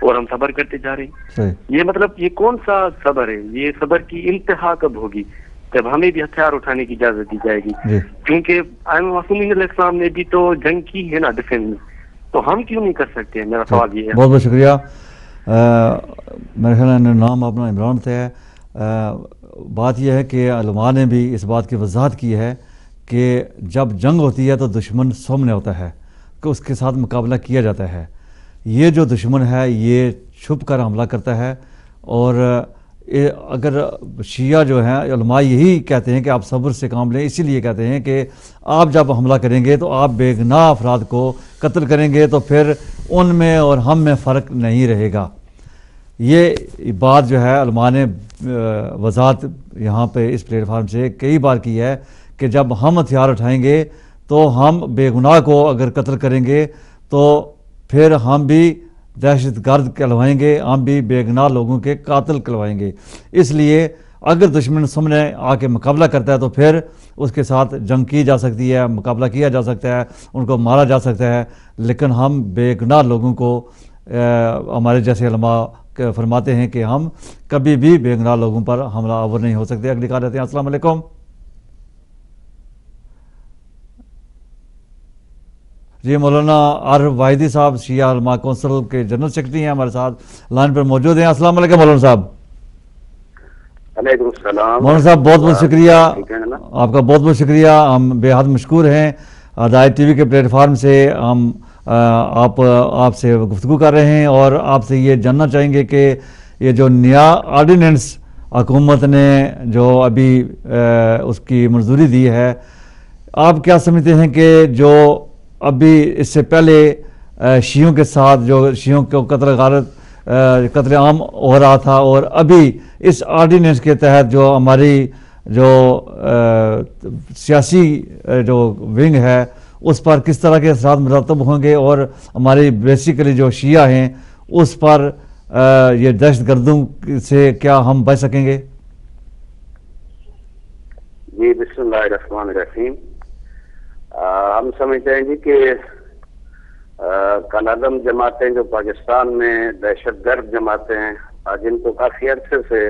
اور ہم صبر کرتے جا رہے ہیں. یہ مطلب یہ کون سا صبر ہے؟ یہ صبر کی انتہا کب ہوگی؟ جب ہمیں بھی ہتھیار اٹھانے کی اجازت دی جائے گی. کیونکہ ائمہ معصومین علیہ السلام نے بھی تو جنگ کی ہے نا، ڈیفینس، تو ہم کیوں نہیں کر سکتے؟ میرا سوال یہ ہے. بہت بہت شکریہ. میرے خیال میں نام اپنا عمران سے ہے. بات یہ ہے کہ علماء نے بھی اس بات کی وضاحت کی ہے کہ جب جنگ ہوتی ہے تو دشمن سامنے ہوتا ہے کہ اس کے ساتھ مقابلہ کیا جاتا ہے. یہ جو دشمن ہے یہ چھپ کر حملہ کرتا ہے، اور اگر شیعہ جو ہیں علماء یہی کہتے ہیں کہ آپ صبر سے کام لیں. اسی لیے کہتے ہیں کہ آپ جب حملہ کریں گے تو آپ بے گناہ افراد کو قتل کریں گے تو پھر ان میں اور ہم میں فرق نہیں رہے گا. یہ بات جو ہے علماء نے وضاحت یہاں پہ اس پلیٹ فارم سے کئی بار کی ہے کہ جب ہم ہتھیار اٹھائیں گے تو ہم بے گناہ کو اگر قتل کریں گے تو پھر ہم بھی دہشت گرد کہلوائیں گے، ہم بھی بے گناہ لوگوں کے قاتل کہلوائیں گے. اس لیے اگر دشمن سامنے آ کے مقابلہ کرتا ہے تو پھر اس کے ساتھ جنگ کی جا سکتی ہے، مقابلہ کیا جا سکتا ہے، ان کو مارا جا سکتا ہے. لیکن ہم بے گناہ لوگوں کو ہمارے جیسے علماء فرماتے ہیں کہ ہم کبھی بھی بے گناہ لوگوں پر حملہ آور نہیں ہو سکتے. اگلی کال لیتے ہیں. السلام علیکم. جی مولانا عارف واحدی صاحب شیعہ علماء کونسل کے جنرل سیکرٹری ہیں، ہمارے ساتھ لائن پر موجود ہیں. السلام علیکم مولانا صاحب. علیکم السلام. مولانا صاحب بہت بہت شکریہ آپ کا، بہت بہت شکریہ. ہم بے حد مشکور ہیں. ہدایت ٹی وی کے پلیٹ فارم سے ہم آپ سے گفتگو کر رہے ہیں اور آپ سے یہ جاننا چاہیں گے کہ یہ جو نیا آرڈیننس حکومت نے جو ابھی اس کی منظوری دی ہے، آپ کیا سمجھتے ہیں کہ جو ابھی اس سے پہلے شیعوں کے ساتھ جو شیعوں کو قتل عام ہو رہا تھا، اور ابھی اس آرڈیننس کے تحت جو ہماری جو سیاسی جو ونگ ہے اس پر کس طرح کے اثرات مرتب ہوں گے، اور ہماری بیسیکلی جو شیعہ ہیں اس پر یہ دہشت گردوں سے کیا ہم بچ سکیں گے؟ جی بسم اللہ الرحمن الرحیم. ہم سمجھتے ہیں جی کہ کالعدم جماعتیں جو پاکستان میں دہشت گرد جماعتیں ہیں، جن کو کافی عرصے سے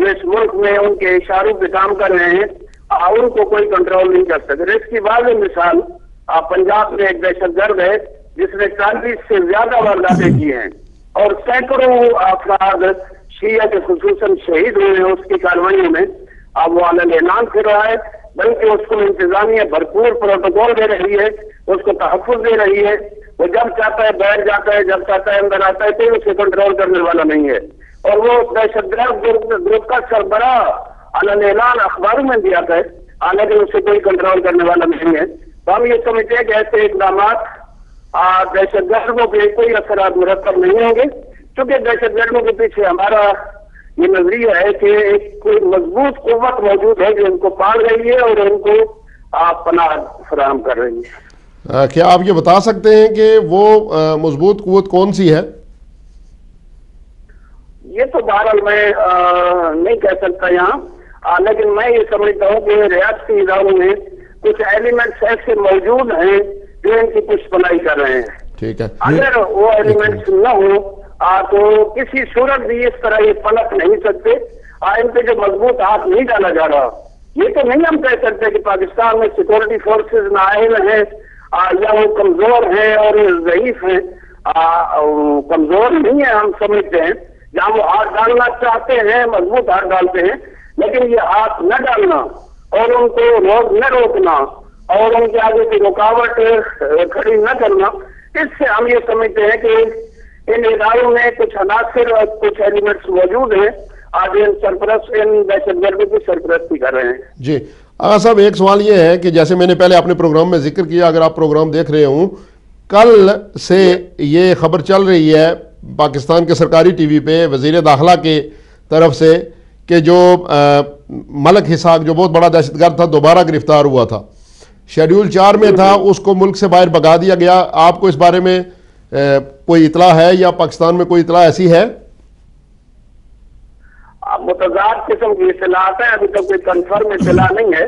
جو اس ملک میں ان کے اشاروں پہ کام کر رہے ہیں ان کو کوئی کنٹرول نہیں کر سکتے. اس کی واضح مثال پنجاب میں ایک دہشت گرد ہے جس نے 40 سے زیادہ وارداتیں کی ہیں اور سینکڑوں افراد شیعہ کے خصوصاً شہید ہوئے ہیں اس کی کارروائیوں میں. اب وہ علیہ اعلان کر رہا ہے بلکہ اس کو انتظامیہ بھرپور پروٹوکول دے رہی ہے, اس کو تحفظ دے رہی ہے. وہ جب چاہتا ہے بیٹھ جاتا ہے, جب چاہتا ہے اندر آتا ہے, کوئی اسے کنٹرول کرنے والا نہیں ہے. اور وہ دہشت گرد گروپ کا سربراہ علیہ اعلان اخباروں میں دیا ہے لیکن اسے کوئی کنٹرول کرنے والا نہیں ہے. تو ہم یہ سمجھتے ہیں کہ ایسے اقدامات دہشت گردوں کے کوئی اثرات مرتب نہیں ہوں گے, کیونکہ دہشت گردوں کے پیچھے ہمارا یہ نظریہ ہے کہ ایک کوئی مضبوط قوت موجود ہے جو ان کو پال رہی ہے اور ان کو پناہ فراہم کر رہی ہے. کیا آپ یہ بتا سکتے ہیں کہ وہ مضبوط قوت کون سی ہے؟ یہ تو بہرحال میں نہیں کہہ سکتا یہاں, لیکن میں یہ سمجھتا ہوں کہ ریاستی اداروں میں کچھ ایلیمنٹس ایسے موجود ہیں جو ان کی پشت پناہی کر رہے ہیں. ٹھیک ہے, اگر وہ ایلیمنٹس نہ ہو تو کسی صورت بھی اس طرح یہ پلٹ نہیں سکتے. ان پہ جو مضبوط ہاتھ نہیں ڈالا جا رہا, یہ تو نہیں ہم کہہ سکتے کہ پاکستان میں سیکورٹی فورسز نااہل ہیں یا وہ کمزور ہیں اور ضعیف ہیں. کمزور نہیں ہے, ہم سمجھتے ہیں جہاں وہ ہاتھ ڈالنا چاہتے ہیں مضبوط ہاتھ ڈالتے ہیں, لیکن یہ ہاتھ نہ ڈالنا اور ان کو نہ روکنا اور ان کے آگے کی رکاوٹ کھڑی نہ کرنا, اس سے ہم یہ سمجھتے ہیں کہ ان اداروں میں کچھ عناصر اور کچھ ایلیمنٹس موجود ہیں آج ان دہشت گردوں کی سرپرستی کر رہے ہیں. جی آغا صاحب, ایک سوال یہ ہے کہ جیسے میں نے پہلے اپنے پروگرام میں ذکر کیا, اگر آپ پروگرام دیکھ رہے ہوں, کل سے یہ خبر چل رہی ہے پاکستان کے سرکاری ٹی وی پہ وزیر داخلہ کے طرف سے کہ جو ملک اسحاق جو بہت بڑا دہشت گرد تھا دوبارہ گرفتار ہوا تھا, شیڈول 4 میں تھا, اس کو ملک سے باہر بھگا دیا گیا. آپ کو اس بارے میں کوئی اطلاع ہے یا پاکستان میں کوئی اطلاع ایسی ہے؟ متضاد قسم کی اطلاعات ہیں, ابھی تک کوئی کنفرم اطلاع نہیں ہے.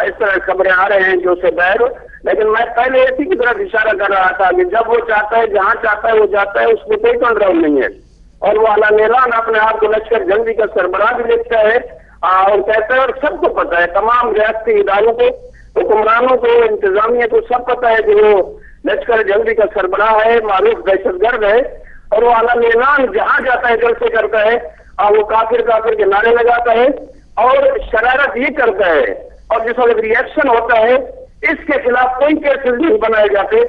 اس طرح خبریں آ رہے ہیں جو سے باہر, لیکن میں پہلے اسی کی طرف اشارہ کر رہا تھا کہ جب وہ چاہتا ہے جہاں چاہتا ہے وہ جاتا ہے, اس میں کوئی کنٹرول نہیں ہے. اور وہ علیہ اعلان اپنے آپ کو لشکر جنگی کا سربراہ بھی دیکھتا ہے اور کہتا ہے, اور سب کو پتا ہے, تمام ریاستی اداروں کو, حکمرانوں کو, انتظامیہ کو سب پتا ہے کہ وہ لشکر جنگی کا سربراہ ہے, معروف دہشت گرد ہے. اور وہ علیہ اعلان جہاں جاتا ہے جلسے کرتا ہے, وہ کافر کافر کے نعرے لگاتا ہے اور شرارت یہ کرتا ہے. اور جس وقت ریئیکشن ہوتا ہے اس کے خلاف کوئی کیسز نہیں بنائے جاتے.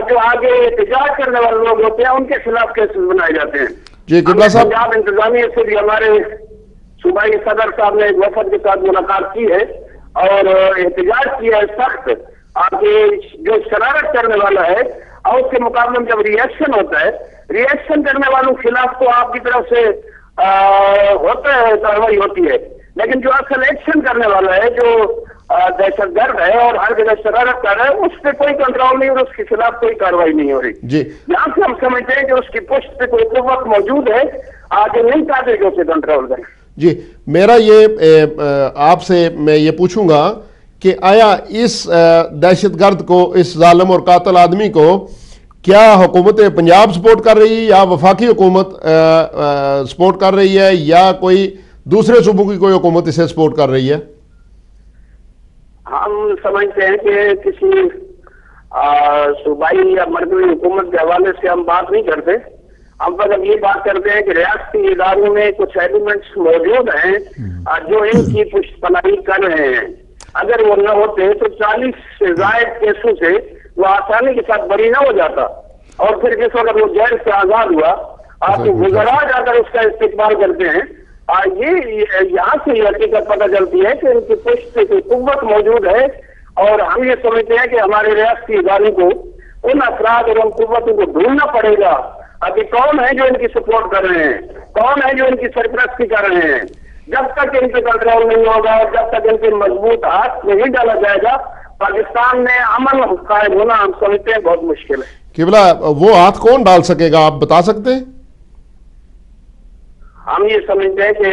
جو آگے احتجاج کرنے والے لوگ ہوتے ہیں ان کے خلاف کیسز بنائے جاتے ہیں. جی قبلہ صاحب, پنجاب انتظامیہ سے بھی ہمارے صوبائی صدر صاحب نے ایک وفد کے ساتھ ملاقات کی ہے اور احتجاج کیا ہے سخت. آگے جو شرارت کرنے والا ہے اور اس کے مقابلے میں جب ریئیکشن ہوتا ہے, ریئیکشن کرنے والوں کے خلاف تو آپ کی طرف سے ہوتا ہے, کاروائی ہوتی ہے, لیکن جو اصل ایکشن کرنے والا ہے جو دہشت گرد ہے اور ہر جگہ شرارت کر رہا ہے, اس پہ کوئی کنٹرول نہیں اور اس کے خلاف کوئی کاروائی نہیں ہو رہی. جی یہاں سے ہم سمجھتے ہیں کہ اس کی پشت پہ کوئی قوت موجود ہے آگے نہیں چاہتے کہ اسے کنٹرول کریں. جی میرا یہ آپ سے میں یہ پوچھوں گا کہ آیا اس دہشت گرد کو, اس ظالم اور قاتل آدمی کو کیا حکومت پنجاب سپورٹ کر رہی ہے یا وفاقی حکومت سپورٹ کر رہی ہے یا کوئی دوسرے صوبوں کی کوئی حکومت اسے سپورٹ کر رہی ہے؟ ہم سمجھتے ہیں کہ کسی صوبائی یا مرکزی حکومت کے حوالے سے ہم بات نہیں کرتے. ہم مطلب یہ بات کرتے ہیں کہ ریاستی اداروں میں کچھ ایلیمنٹس موجود ہیں جو ان کی پشت پناہی کر رہے ہیں. اگر وہ نہ ہوتے تو 40 سے زائد کیسوں سے وہ آسانی کے ساتھ بری نہ ہو جاتا, اور پھر جس وقت وہ جیل سے آزاد ہوا تو وزراء جا کر اس کا استقبال کرتے ہیں. یہ یہاں سے یہ حقیقت پتہ چلتی ہے کہ ان کی پشت سے کوئی قوت موجود ہے, اور ہم یہ سمجھتے ہیں کہ ہمارے ریاستی اداروں کو ان افراد اور ان قوتوں کو ڈھونڈنا پڑے گا ابھی کون ہے جو ان کی سپورٹ کر رہے ہیں, کون ہے جو ان کی سرپرستی کر رہے ہیں. جب تک ان پہ کنٹرول نہیں ہوگا اور جب تک ان کے مضبوط ہاتھ نہیں ڈالا جائے گا, پاکستان میں امن قائم ہونا ہم سمجھتے ہیں بہت مشکل ہے. قبلہ وہ ہاتھ کون ڈال سکے گا, آپ بتا سکتے ہیں؟ ہم یہ سمجھتے ہیں کہ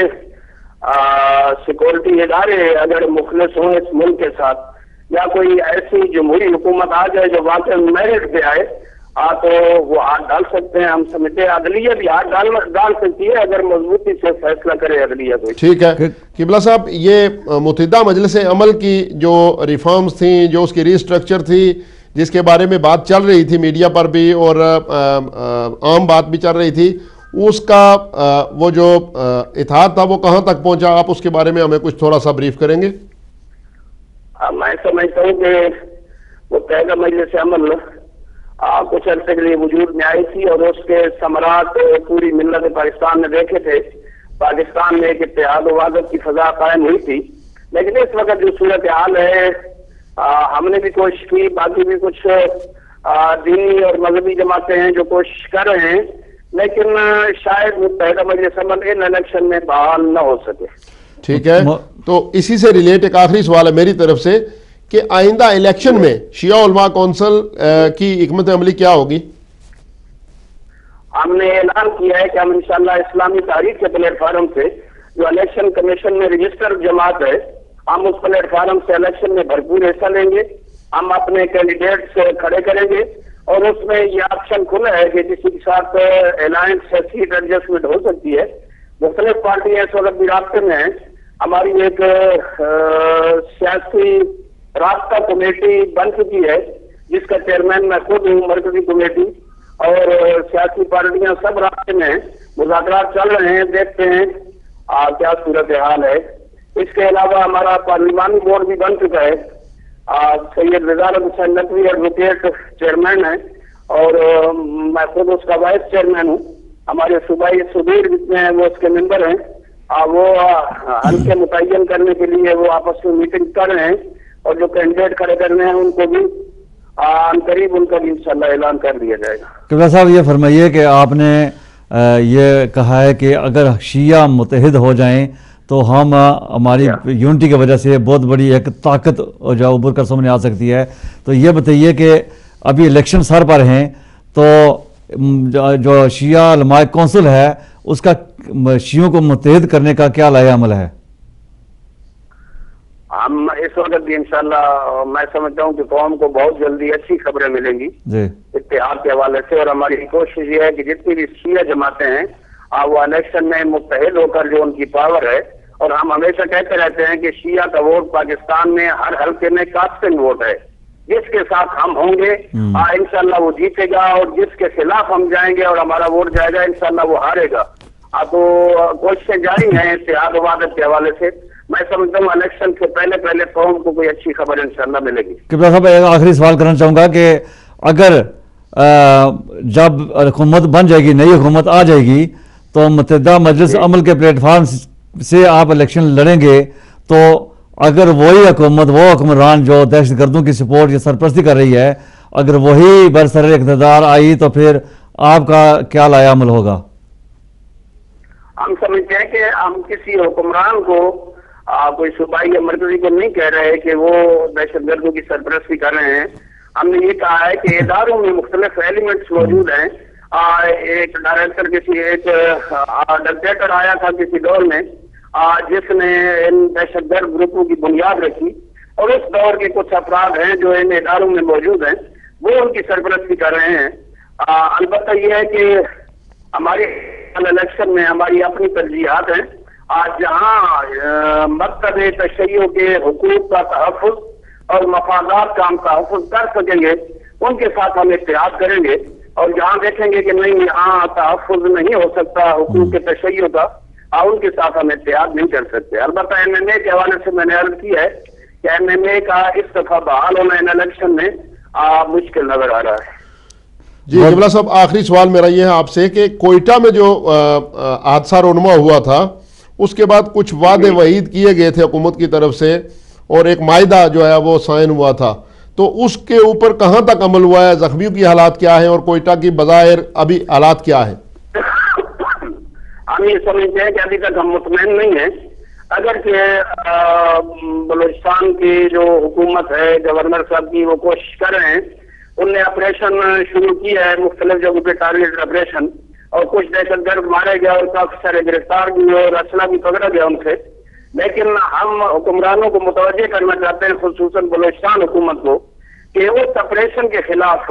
سیکورٹی ادارے اگر مخلص ہوں اس ملک کے ساتھ, یا کوئی ایسی جمہوری حکومت آ جائے جو واقعی میرٹ پہ آئے, تو وہ ہاتھ ڈال سکتے ہیں. ہم سمجھتے ہیں عدلیہ بھی ہاتھ ڈال سکتی ہے اگر مضبوطی سے فیصلہ کرے عدلیہ کو. ٹھیک ہے قبلہ صاحب، یہ متحدہ مجلس عمل کی جو ریفارمز تھیں، جو اس کی ری اسٹرکچر تھی، جس کے بارے میں بات چل رہی تھی میڈیا پر بھی اور عام بات بھی چل رہی تھی، اس کا وہ جو اتحاد تھا وہ کہاں تک پہنچا؟ آپ اس کے بارے میں ہمیں کچھ تھوڑا سا بریف کریں گے؟ میں سمجھتا ہوں کہ متحدہ مجلس عمل کچھ عرصے کے لیے وجود میں آئی تھی اور اس کے ثمرات پوری ملت پاکستان نے دیکھے تھے. پاکستان میں ایک اتحاد و وحدت کی فضا قائم ہوئی تھی. لیکن اس وقت جو صورتحال ہے، ہم نے بھی کوشش کی، باقی بھی کچھ دینی اور مذہبی جماعتیں ہیں جو کوشش کر رہے ہیں، لیکن شاید متحدہ مجلس عمل ان الیکشن میں بحال نہ ہو سکے. ٹھیک ہے، تو اسی سے ریلیٹ ایک آخری سوال ہے میری طرف سے کہ آئندہ الیکشن میں شیعہ علماء کونسل کی حکمت عملی کیا ہوگی؟ ہم نے اعلان کیا ہے کہ ہم انشاءاللہ اسلامی تحریک کے پلیٹ فارم سے جو الیکشن کمیشن میں رجسٹر جماعت ہے، ہم اس پلیٹ فارم سے الیکشن میں بھرپور حصہ لیں گے. ہم اپنے کینڈیڈیٹس کھڑے کریں گے اور اس میں یہ آپشن کھلا ہے کہ کسی کے ساتھ الائنس یا سیٹ ایڈجسٹمنٹ ہو سکتی ہے. مختلف پارٹیاں اس وقت بھی رابطے میں ہیں. ہماری ایک سیاسی رابطہ کمیٹی بن چکی ہے جس کا چیئرمین میں خود ہوں، مرکزی کمیٹی، اور سیاسی پارٹیاں سب رابطے میں ہیں. مذاکرات چل رہے ہیں، دیکھتے ہیں کیا صورتحال ہے. اس کے علاوہ ہمارا پارلیمانی بورڈ بھی بن چکا ہے. سید رضا حسین نقوی ایڈوکیٹ چیئرمین ہے اور میں خود اس کا وائس چیئرمین ہوں. ہمارے صوبائی صدور جتنے ہیں وہ اس کے ممبر ہیں. وہ حلقے متعین کرنے کے لیے وہ آپس میں میٹنگ کر رہے ہیں اور جو کینڈیڈیٹ کھڑے کرنے ہیں ان کو بھی قریب ان کا بھی انشاءاللہ اعلان کر دیا جائے گا. قبلہ صاحب یہ فرمائیے کہ آپ نے یہ کہا ہے کہ اگر شیعہ متحد ہو جائیں تو ہم ہماری یونٹی کی وجہ سے بہت بڑی ایک طاقت جو ابھر کر سامنے آ سکتی ہے. تو یہ بتائیے کہ ابھی الیکشن سر پر ہیں تو جو شیعہ علماء کونسل ہے اس کا شیعوں کو متحد کرنے کا کیا لائحہ عمل ہے؟ ہم اس وقت بھی انشاءاللہ میں سمجھتا ہوں کہ قوم کو بہت جلدی اچھی خبریں ملیں گی اتحاد کے حوالے سے. اور ہماری کوشش یہ ہے کہ جتنی بھی شیعہ جماعتیں ہیں وہ الیکشن میں متحد ہو کر جو ان کی پاور ہے، اور ہم ہمیشہ کہتے رہتے ہیں کہ شیعہ کا ووٹ پاکستان میں ہر حلقے میں کاسٹنگ ووٹ ہے. جس کے ساتھ ہم ہوں گے انشاءاللہ وہ جیتے گا، اور جس کے خلاف ہم جائیں گے اور ہمارا ووٹ جائے گا انشاءاللہ وہ ہارے گا. تو کوششیں جاری ہیں اتحاد و وحدت کے حوالے سے. میں سمجھتا ہوں الیکشن سے پہلے قوم کو کوئی اچھی خبر انشاءاللہ ملے گی. قبلہ صاحب ایک آخری سوال کرنا چاہوں گا کہ اگر جب حکومت بن جائے گی، نئی حکومت آ جائے گی، تو متحدہ مجلس عمل کے پلیٹ فارم سے آپ الیکشن لڑیں گے، تو اگر وہی حکومت، وہ حکمران جو دہشت گردوں کی سپورٹ یا سرپرستی کر رہی ہے، اگر وہی برسر اقتدار آئی تو پھر آپ کا کیا لائحہ عمل ہوگا؟ ہم سمجھتے ہیں کہ ہم کسی حکمران کو کوئی صوبائی یا مرکزی کو نہیں کہہ رہے کہ وہ دہشت گردوں کی سرپرستی کر رہے ہیں. ہم نے یہ کہا ہے کہ اداروں میں مختلف ایلیمنٹس موجود ہیں. ایک ڈائریکٹر ایک ڈکٹیٹر آیا تھا کسی دور میں جس نے ان دہشت گرد گروپوں کی بنیاد رکھی، اور اس دور کے کچھ افراد ہیں جو ان اداروں میں موجود ہیں، وہ ان کی سرپرستی کر رہے ہیں. البتہ یہ ہے کہ ہماری الیکشن میں ہماری اپنی ترجیحات ہیں. جہاں مکتب تشیع کے حقوق کا تحفظ اور مفادات کا ہم تحفظ کر سکیں گے ان کے ساتھ ہم اتحاد کریں گے، اور جہاں دیکھیں گے کہ نہیں یہاں تحفظ نہیں ہو سکتا حقوق کے تشیع کا، ان کے ساتھ ہم اتحاد نہیں کر سکتے. البتہ MMA کے حوالے سے میں نے عرض کی ہے کہ MMA کا اس دفعہ بحال ہونا ان الیکشن میں مشکل نظر آ رہا ہے. جی قبلہ صاحب آخری سوال میرا یہ ہے آپ سے کہ کوئٹہ میں جو حادثہ رونما ہوا تھا اس کے بعد کچھ وعدے وعید کیے گئے تھے حکومت کی طرف سے، اور ایک معاہدہ جو ہے وہ سائن ہوا تھا، تو اس کے اوپر کہاں تک عمل ہوا ہے؟ زخمیوں کی حالات کیا ہیں اور کوئٹہ کی بظاہر ابھی حالات کیا ہیں؟ ہم یہ سمجھتے ہیں کہ ابھی تک ہم مطمئن نہیں ہیں. اگرچہ بلوچستان کی جو حکومت ہے، گورنر صاحب کی، وہ کوشش کر رہے ہیں. انہوں نے آپریشن شروع کیا ہے مختلف جگہوں پہ ٹارگیٹ آپریشن، اور کچھ دہشت گرد مارے گئے اور کافی سارے گرفتار بھی ہوئے اور اسلحہ بھی پکڑا گیا ان سے. لیکن ہم حکمرانوں کو متوجہ کرنا چاہتے ہیں، خصوصاً بلوچستان حکومت کو، کہ اس آپریشن کے خلاف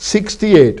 68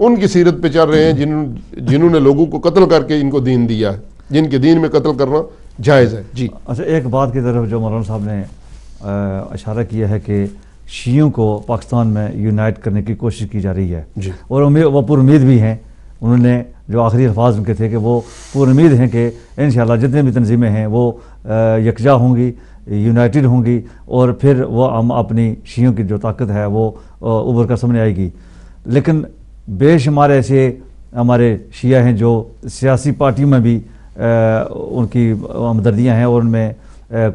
ان کی سیرت پہ چل رہے ہیں جنہوں نے لوگوں کو قتل کر کے ان کو دین دیا ہے، جن کے دین میں قتل کرنا جائز ہے. جی اچھا، ایک بات کی طرف جو مولانا صاحب نے اشارہ کیا ہے کہ شیعوں کو پاکستان میں یونائٹ کرنے کی کوشش کی جا رہی ہے جی، اور وہ پر امید بھی ہیں. انہوں نے جو آخری الفاظ ان کے تھے کہ وہ پر امید ہیں کہ انشاءاللہ جتنے بھی تنظیمیں ہیں وہ یکجا ہوں گی، یونائٹڈ ہوں گی، اور پھر وہ ہم اپنی شیعوں کی جو طاقت ہے وہ ابھر کر سامنے آئے گی. لیکن بے شمار ایسے ہمارے شیعہ ہیں جو سیاسی پارٹیوں میں بھی ان کی ہمدردیاں ہیں، اور ان میں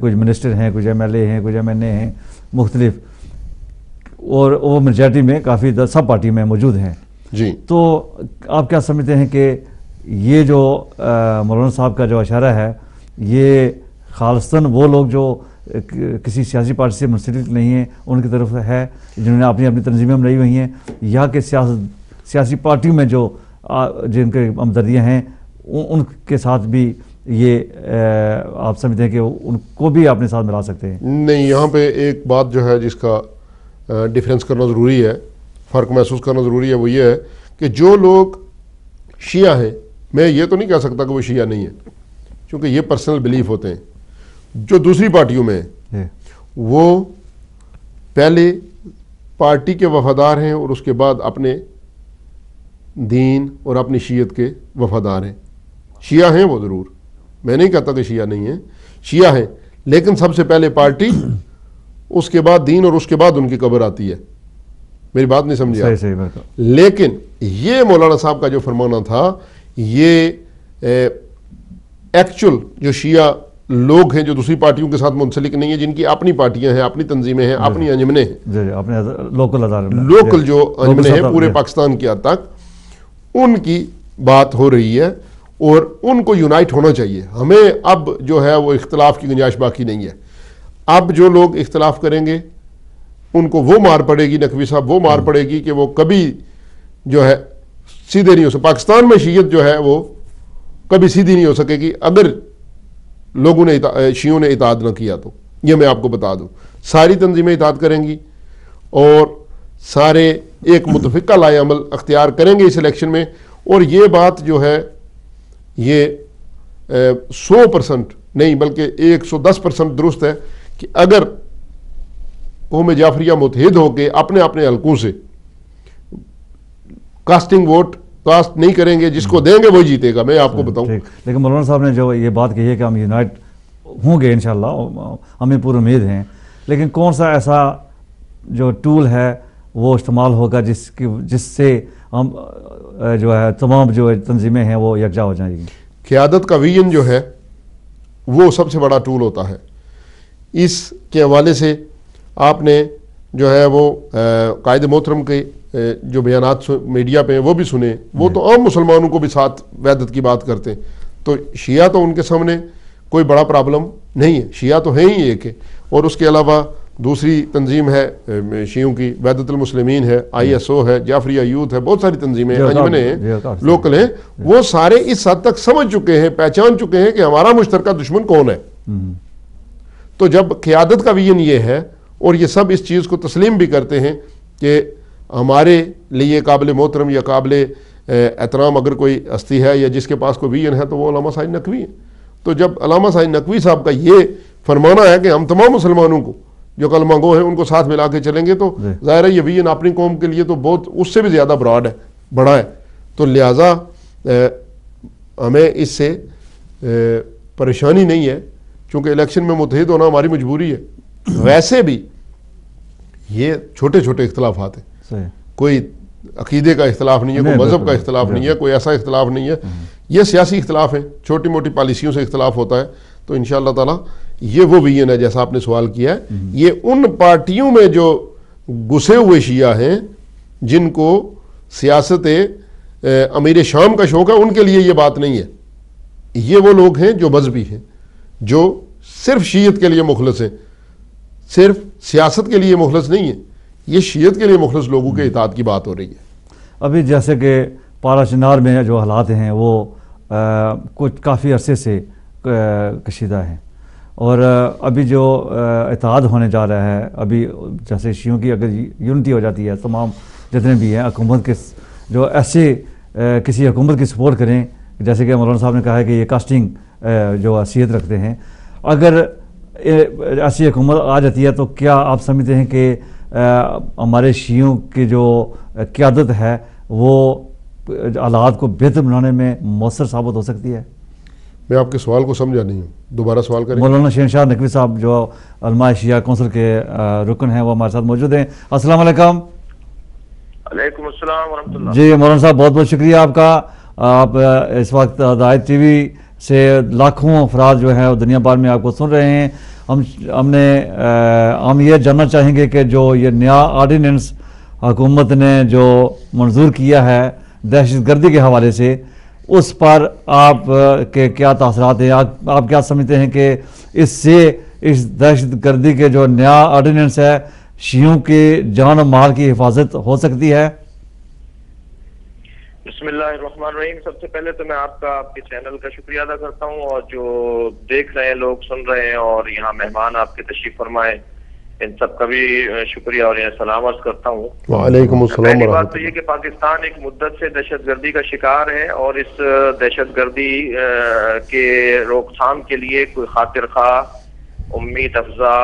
کچھ منسٹر ہیں، کچھ ایم ایل اے ہیں، کچھ ایم این اے ہیں مختلف، اور وہ میجارٹی میں کافی سب پارٹی میں موجود ہیں. جی تو آپ کیا سمجھتے ہیں کہ یہ جو مولانا صاحب کا جو اشارہ ہے یہ خالصتاً وہ لوگ جو کسی سیاسی پارٹی سے منسلک نہیں ہیں ان کی طرف ہے جنہوں نے اپنی بنائی ہوئی ہوئی ہیں، یا کہ سیاسی پارٹیوں میں جو جن کے ہمدردیاں ہیں ان کے ساتھ بھی یہ آپ سمجھتے ہیں کہ ان کو بھی اپنے ساتھ ملا سکتے ہیں؟ نہیں، یہاں پہ ایک بات جو ہے جس کا ڈیفرنس کرنا ضروری ہے، فرق محسوس کرنا ضروری ہے، وہ یہ ہے کہ جو لوگ شیعہ ہیں، میں یہ تو نہیں کہہ سکتا کہ وہ شیعہ نہیں ہیں، کیونکہ یہ پرسنل بلیف ہوتے ہیں. جو دوسری پارٹیوں میں ہیں وہ پہلے پارٹی کے وفادار ہیں اور اس کے بعد اپنے دین اور اپنی شیعت کے وفادار ہیں. شیعہ ہیں وہ ضرور، میں نہیں کہتا کہ شیعہ نہیں ہیں، شیعہ ہیں، لیکن سب سے پہلے پارٹی، اس کے بعد دین، اور اس کے بعد ان کی قبر آتی ہے. میری بات نہیں سمجھا؟ صحیح. لیکن یہ مولانا صاحب کا جو فرمانا تھا یہ ایکچول جو شیعہ لوگ ہیں جو دوسری پارٹیوں کے ساتھ منسلک نہیں ہیں، جن کی اپنی پارٹیاں ہیں، اپنی تنظیمیں ہیں، اپنی انجمنیں ہیں، اپنے لوکل جو انجمنیں ہیں پورے پاکستان کی حد تک، ان کی بات ہو رہی ہے اور ان کو یونائٹ ہونا چاہیے. ہمیں اب جو ہے وہ اختلاف کی گنجائش باقی نہیں ہے. اب جو لوگ اختلاف کریں گے ان کو وہ مار پڑے گی، نقوی صاحب وہ مار پڑے گی کہ وہ کبھی جو ہے سیدھے نہیں ہو سکے. پاکستان میں شیعت جو ہے وہ کبھی سیدھی نہیں ہو سکے گی اگر لوگوں نے شیعوں نے اطاعت نہ کیا تو. یہ میں آپ کو بتا دوں، ساری تنظیمیں اطاعت کریں گی اور سارے ایک متفقہ لائے عمل اختیار کریں گے اس الیکشن میں. اور یہ بات جو ہے یہ 100% نہیں بلکہ 110% درست ہے کہ اگر قوم جعفریہ متحد ہو کے اپنے اپنے حلقوں سے کاسٹنگ ووٹ کاسٹ نہیں کریں گے، جس کو دیں گے وہی جیتے گا. میں آپ کو بتاؤں. لیکن مولانا صاحب نے جو یہ بات کہی ہے کہ ہم یونائٹ ہوں گے انشاءاللہ، ہمیں پوری امید ہیں، لیکن کون سا ایسا جو ٹول ہے وہ استعمال ہوگا جس سے ہم جو ہے تمام جو تنظیمیں ہیں وہ یکجا ہو جائیں گی؟ قیادت کا ویژن جو ہے وہ سب سے بڑا ٹول ہوتا ہے. اس کے حوالے سے آپ نے جو ہے وہ قائد محترم کے جو بیانات میڈیا پہ ہیں وہ بھی سنے. وہ تو عام مسلمانوں کو بھی ساتھ وحدت کی بات کرتے ہیں. تو شیعہ تو ان کے سامنے کوئی بڑا پرابلم نہیں ہے، شیعہ تو ہیں ہی ایک ہے. اور اس کے علاوہ دوسری تنظیم ہے شیعوں کی، وحدت المسلمین ہے، ISO ہے، جعفریہ یوتھ ہے، بہت ساری تنظیمیں انجمنیں ہیں، لوکل ہیں. وہ سارے اس حد تک سمجھ چکے ہیں، پہچان چکے ہیں کہ ہمارا مشترکہ دشمن کون ہے. تو جب قیادت کا ویژن یہ ہے اور یہ سب اس چیز کو تسلیم بھی کرتے ہیں کہ ہمارے لیے قابل محترم یا قابل احترام اگر کوئی ہستی ہے یا جس کے پاس کوئی ویژن ہے تو وہ علامہ سعید نقوی ہے. تو جب علامہ سعید نقوی صاحب کا یہ فرمانا ہے کہ ہم تمام مسلمانوں کو جو کلمہ گو ہیں ان کو ساتھ ملا کے چلیں گے، تو ظاہر ہے یہ ویژن اپنی قوم کے لیے تو بہت اس سے بھی زیادہ براڈ ہے، بڑا ہے. تو لہٰذا ہمیں اس سے پریشانی نہیں ہے، چونکہ الیکشن میں متحد ہونا ہماری مجبوری ہے. ویسے بھی یہ چھوٹے چھوٹے اختلافات ہیں، کوئی عقیدے کا اختلاف نہیں ہے، کوئی مذہب کا اختلاف نہیں ہے، کوئی ایسا اختلاف نہیں ہے. یہ سیاسی اختلاف ہیں، چھوٹی موٹی پالیسیوں سے اختلاف ہوتا ہے. تو انشاءاللہ تعالی یہ وہ ویژن ہے جیسا آپ نے سوال کیا ہے. یہ ان پارٹیوں میں جو گھسے ہوئے شیعہ ہیں جن کو سیاست امیر شام کا شوق ہے، ان کے لیے یہ بات نہیں ہے. یہ وہ لوگ ہیں جو مذہبی ہیں، جو صرف شیعت کے لیے مخلص ہیں، صرف سیاست کے لیے مخلص نہیں ہے. یہ شیعت کے لیے مخلص لوگوں کے اطاعت کی بات ہو رہی ہے. ابھی جیسے کہ پارا چنار میں جو حالات ہیں وہ کچھ کافی عرصے سے کشیدہ ہیں، اور ابھی جو اتحاد ہونے جا رہا ہے، ابھی جیسے شیعوں کی اگر یونٹی ہو جاتی ہے، تمام جتنے بھی ہیں حکومت کے جو ایسے کسی حکومت کی سپورٹ کریں، جیسے کہ مولانا صاحب نے کہا ہے کہ یہ کاسٹنگ جو حیثیت رکھتے ہیں، اگر ایسی حکومت آ جاتی ہے تو کیا آپ سمجھتے ہیں کہ ہمارے شیعوں کی جو قیادت ہے وہ حالات کو بہتر بنانے میں مؤثر ثابت ہو سکتی ہے؟ میں آپ کے سوال کو سمجھا نہیں ہوں، دوبارہ سوال کریں۔ مولانا شہنشاہ نقوی صاحب جو علماء شیعہ کونسل کے رکن ہیں وہ ہمارے ساتھ موجود ہیں۔ السلام علیکم۔ علیکم السلام ورحمۃ اللہ۔ جی مولانا صاحب بہت بہت شکریہ آپ کا۔ آپ اس وقت ہدایت ٹی وی سے لاکھوں افراد جو ہیں وہ دنیا بھر میں آپ کو سن رہے ہیں۔ ہم یہ جاننا چاہیں گے کہ جو یہ نیا آرڈیننس حکومت نے جو منظور کیا ہے دہشت گردی کے حوالے سے، اس پر آپ کے کیا تاثرات ہیں؟ آپ کیا سمجھتے ہیں کہ اس سے اس دہشت گردی کے جو نیا آرڈیننس ہے شیعوں کے جان و مال کی حفاظت ہو سکتی ہے؟ بسم اللہ الرحمن الرحیم۔ سب سے پہلے تو میں آپ کے چینل کا شکریہ ادا کرتا ہوں، اور جو دیکھ رہے ہیں لوگ، سن رہے ہیں، اور یہاں مہمان آپ کے تشریف فرمائے، ان سب کا بھی شکریہ اور سلام عرض کرتا ہوں۔ وعلیکم السلام پہلی بات ورحمۃ تو یہ اللہ۔ کہ پاکستان ایک مدت سے دہشت گردی کا شکار ہے، اور اس دہشت گردی کے روک تھام کے لیے کوئی خاطر خواہ، امید افزا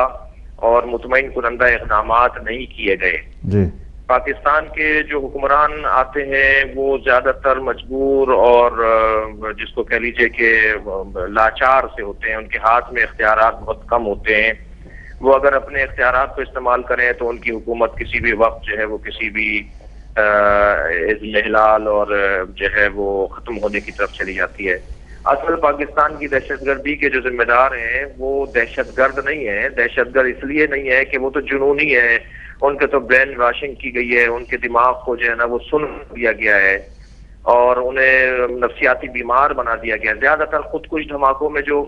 اور مطمئن کنندہ اقدامات نہیں کیے گئے۔ جی پاکستان کے جو حکمران آتے ہیں وہ زیادہ تر مجبور اور جس کو کہہ لیجئے کہ لاچار سے ہوتے ہیں، ان کے ہاتھ میں اختیارات بہت کم ہوتے ہیں۔ وہ اگر اپنے اختیارات کو استعمال کریں تو ان کی حکومت کسی بھی وقت جو ہے وہ کسی بھی اضمحلال اور جو ہے وہ ختم ہونے کی طرف چلی جاتی ہے۔ اصل پاکستان کی دہشت گردی کے جو ذمہ دار ہیں وہ دہشت گرد نہیں ہیں۔ دہشت گرد اس لیے نہیں ہے کہ وہ تو جنونی ہیں، ان کے تو برین واشنگ کی گئی ہے، ان کے دماغ کو جو ہے نا وہ سن دیا گیا ہے اور انہیں نفسیاتی بیمار بنا دیا گیا ہے۔ زیادہ تر خود کش دھماکوں میں جو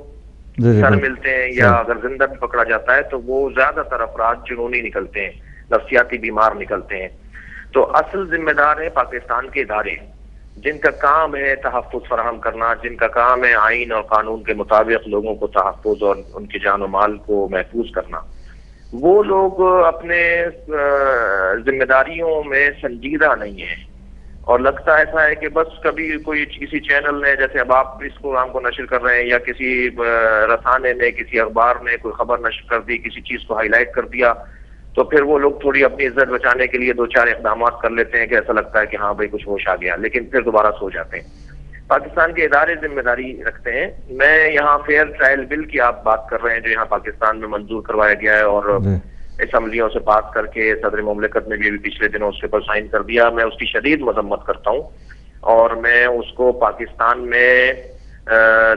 سر ملتے ہیں یا اگر زندہ بھی پکڑا جاتا ہے تو وہ زیادہ تر افراد جنونی نکلتے ہیں، نفسیاتی بیمار نکلتے ہیں۔ تو اصل ذمہ دار ہیں پاکستان کے ادارے، جن کا کام ہے تحفظ فراہم کرنا، جن کا کام ہے آئین اور قانون کے مطابق لوگوں کو تحفظ اور ان کے جان و مال کو محفوظ کرنا۔ وہ لوگ اپنے ذمہ داریوں میں سنجیدہ نہیں ہیں، اور لگتا ایسا ہے کہ بس کبھی کوئی کسی چینل نے، جیسے اب آپ اس پروگرام کو نشر کر رہے ہیں، یا کسی رسانے نے، کسی اخبار نے کوئی خبر نشر کر دی، کسی چیز کو ہائی لائٹ کر دیا، تو پھر وہ لوگ تھوڑی اپنی عزت بچانے کے لیے دو چار اقدامات کر لیتے ہیں کہ ایسا لگتا ہے کہ ہاں بھائی کچھ ہوش آ گیا، لیکن پھر دوبارہ سو جاتے ہیں۔ پاکستان کے ادارے ذمہ داری رکھتے ہیں۔ میں یہاں فیئر ٹرائل بل کی آپ بات کر رہے ہیں جو یہاں پاکستان میں منظور کروایا گیا ہے اور اسمبلیوں سے پاس کر کے صدر مملکت نے بھی پچھلے دنوں اس پر سائن کر دیا۔ میں اس کی شدید مذمت کرتا ہوں، اور میں اس کو پاکستان میں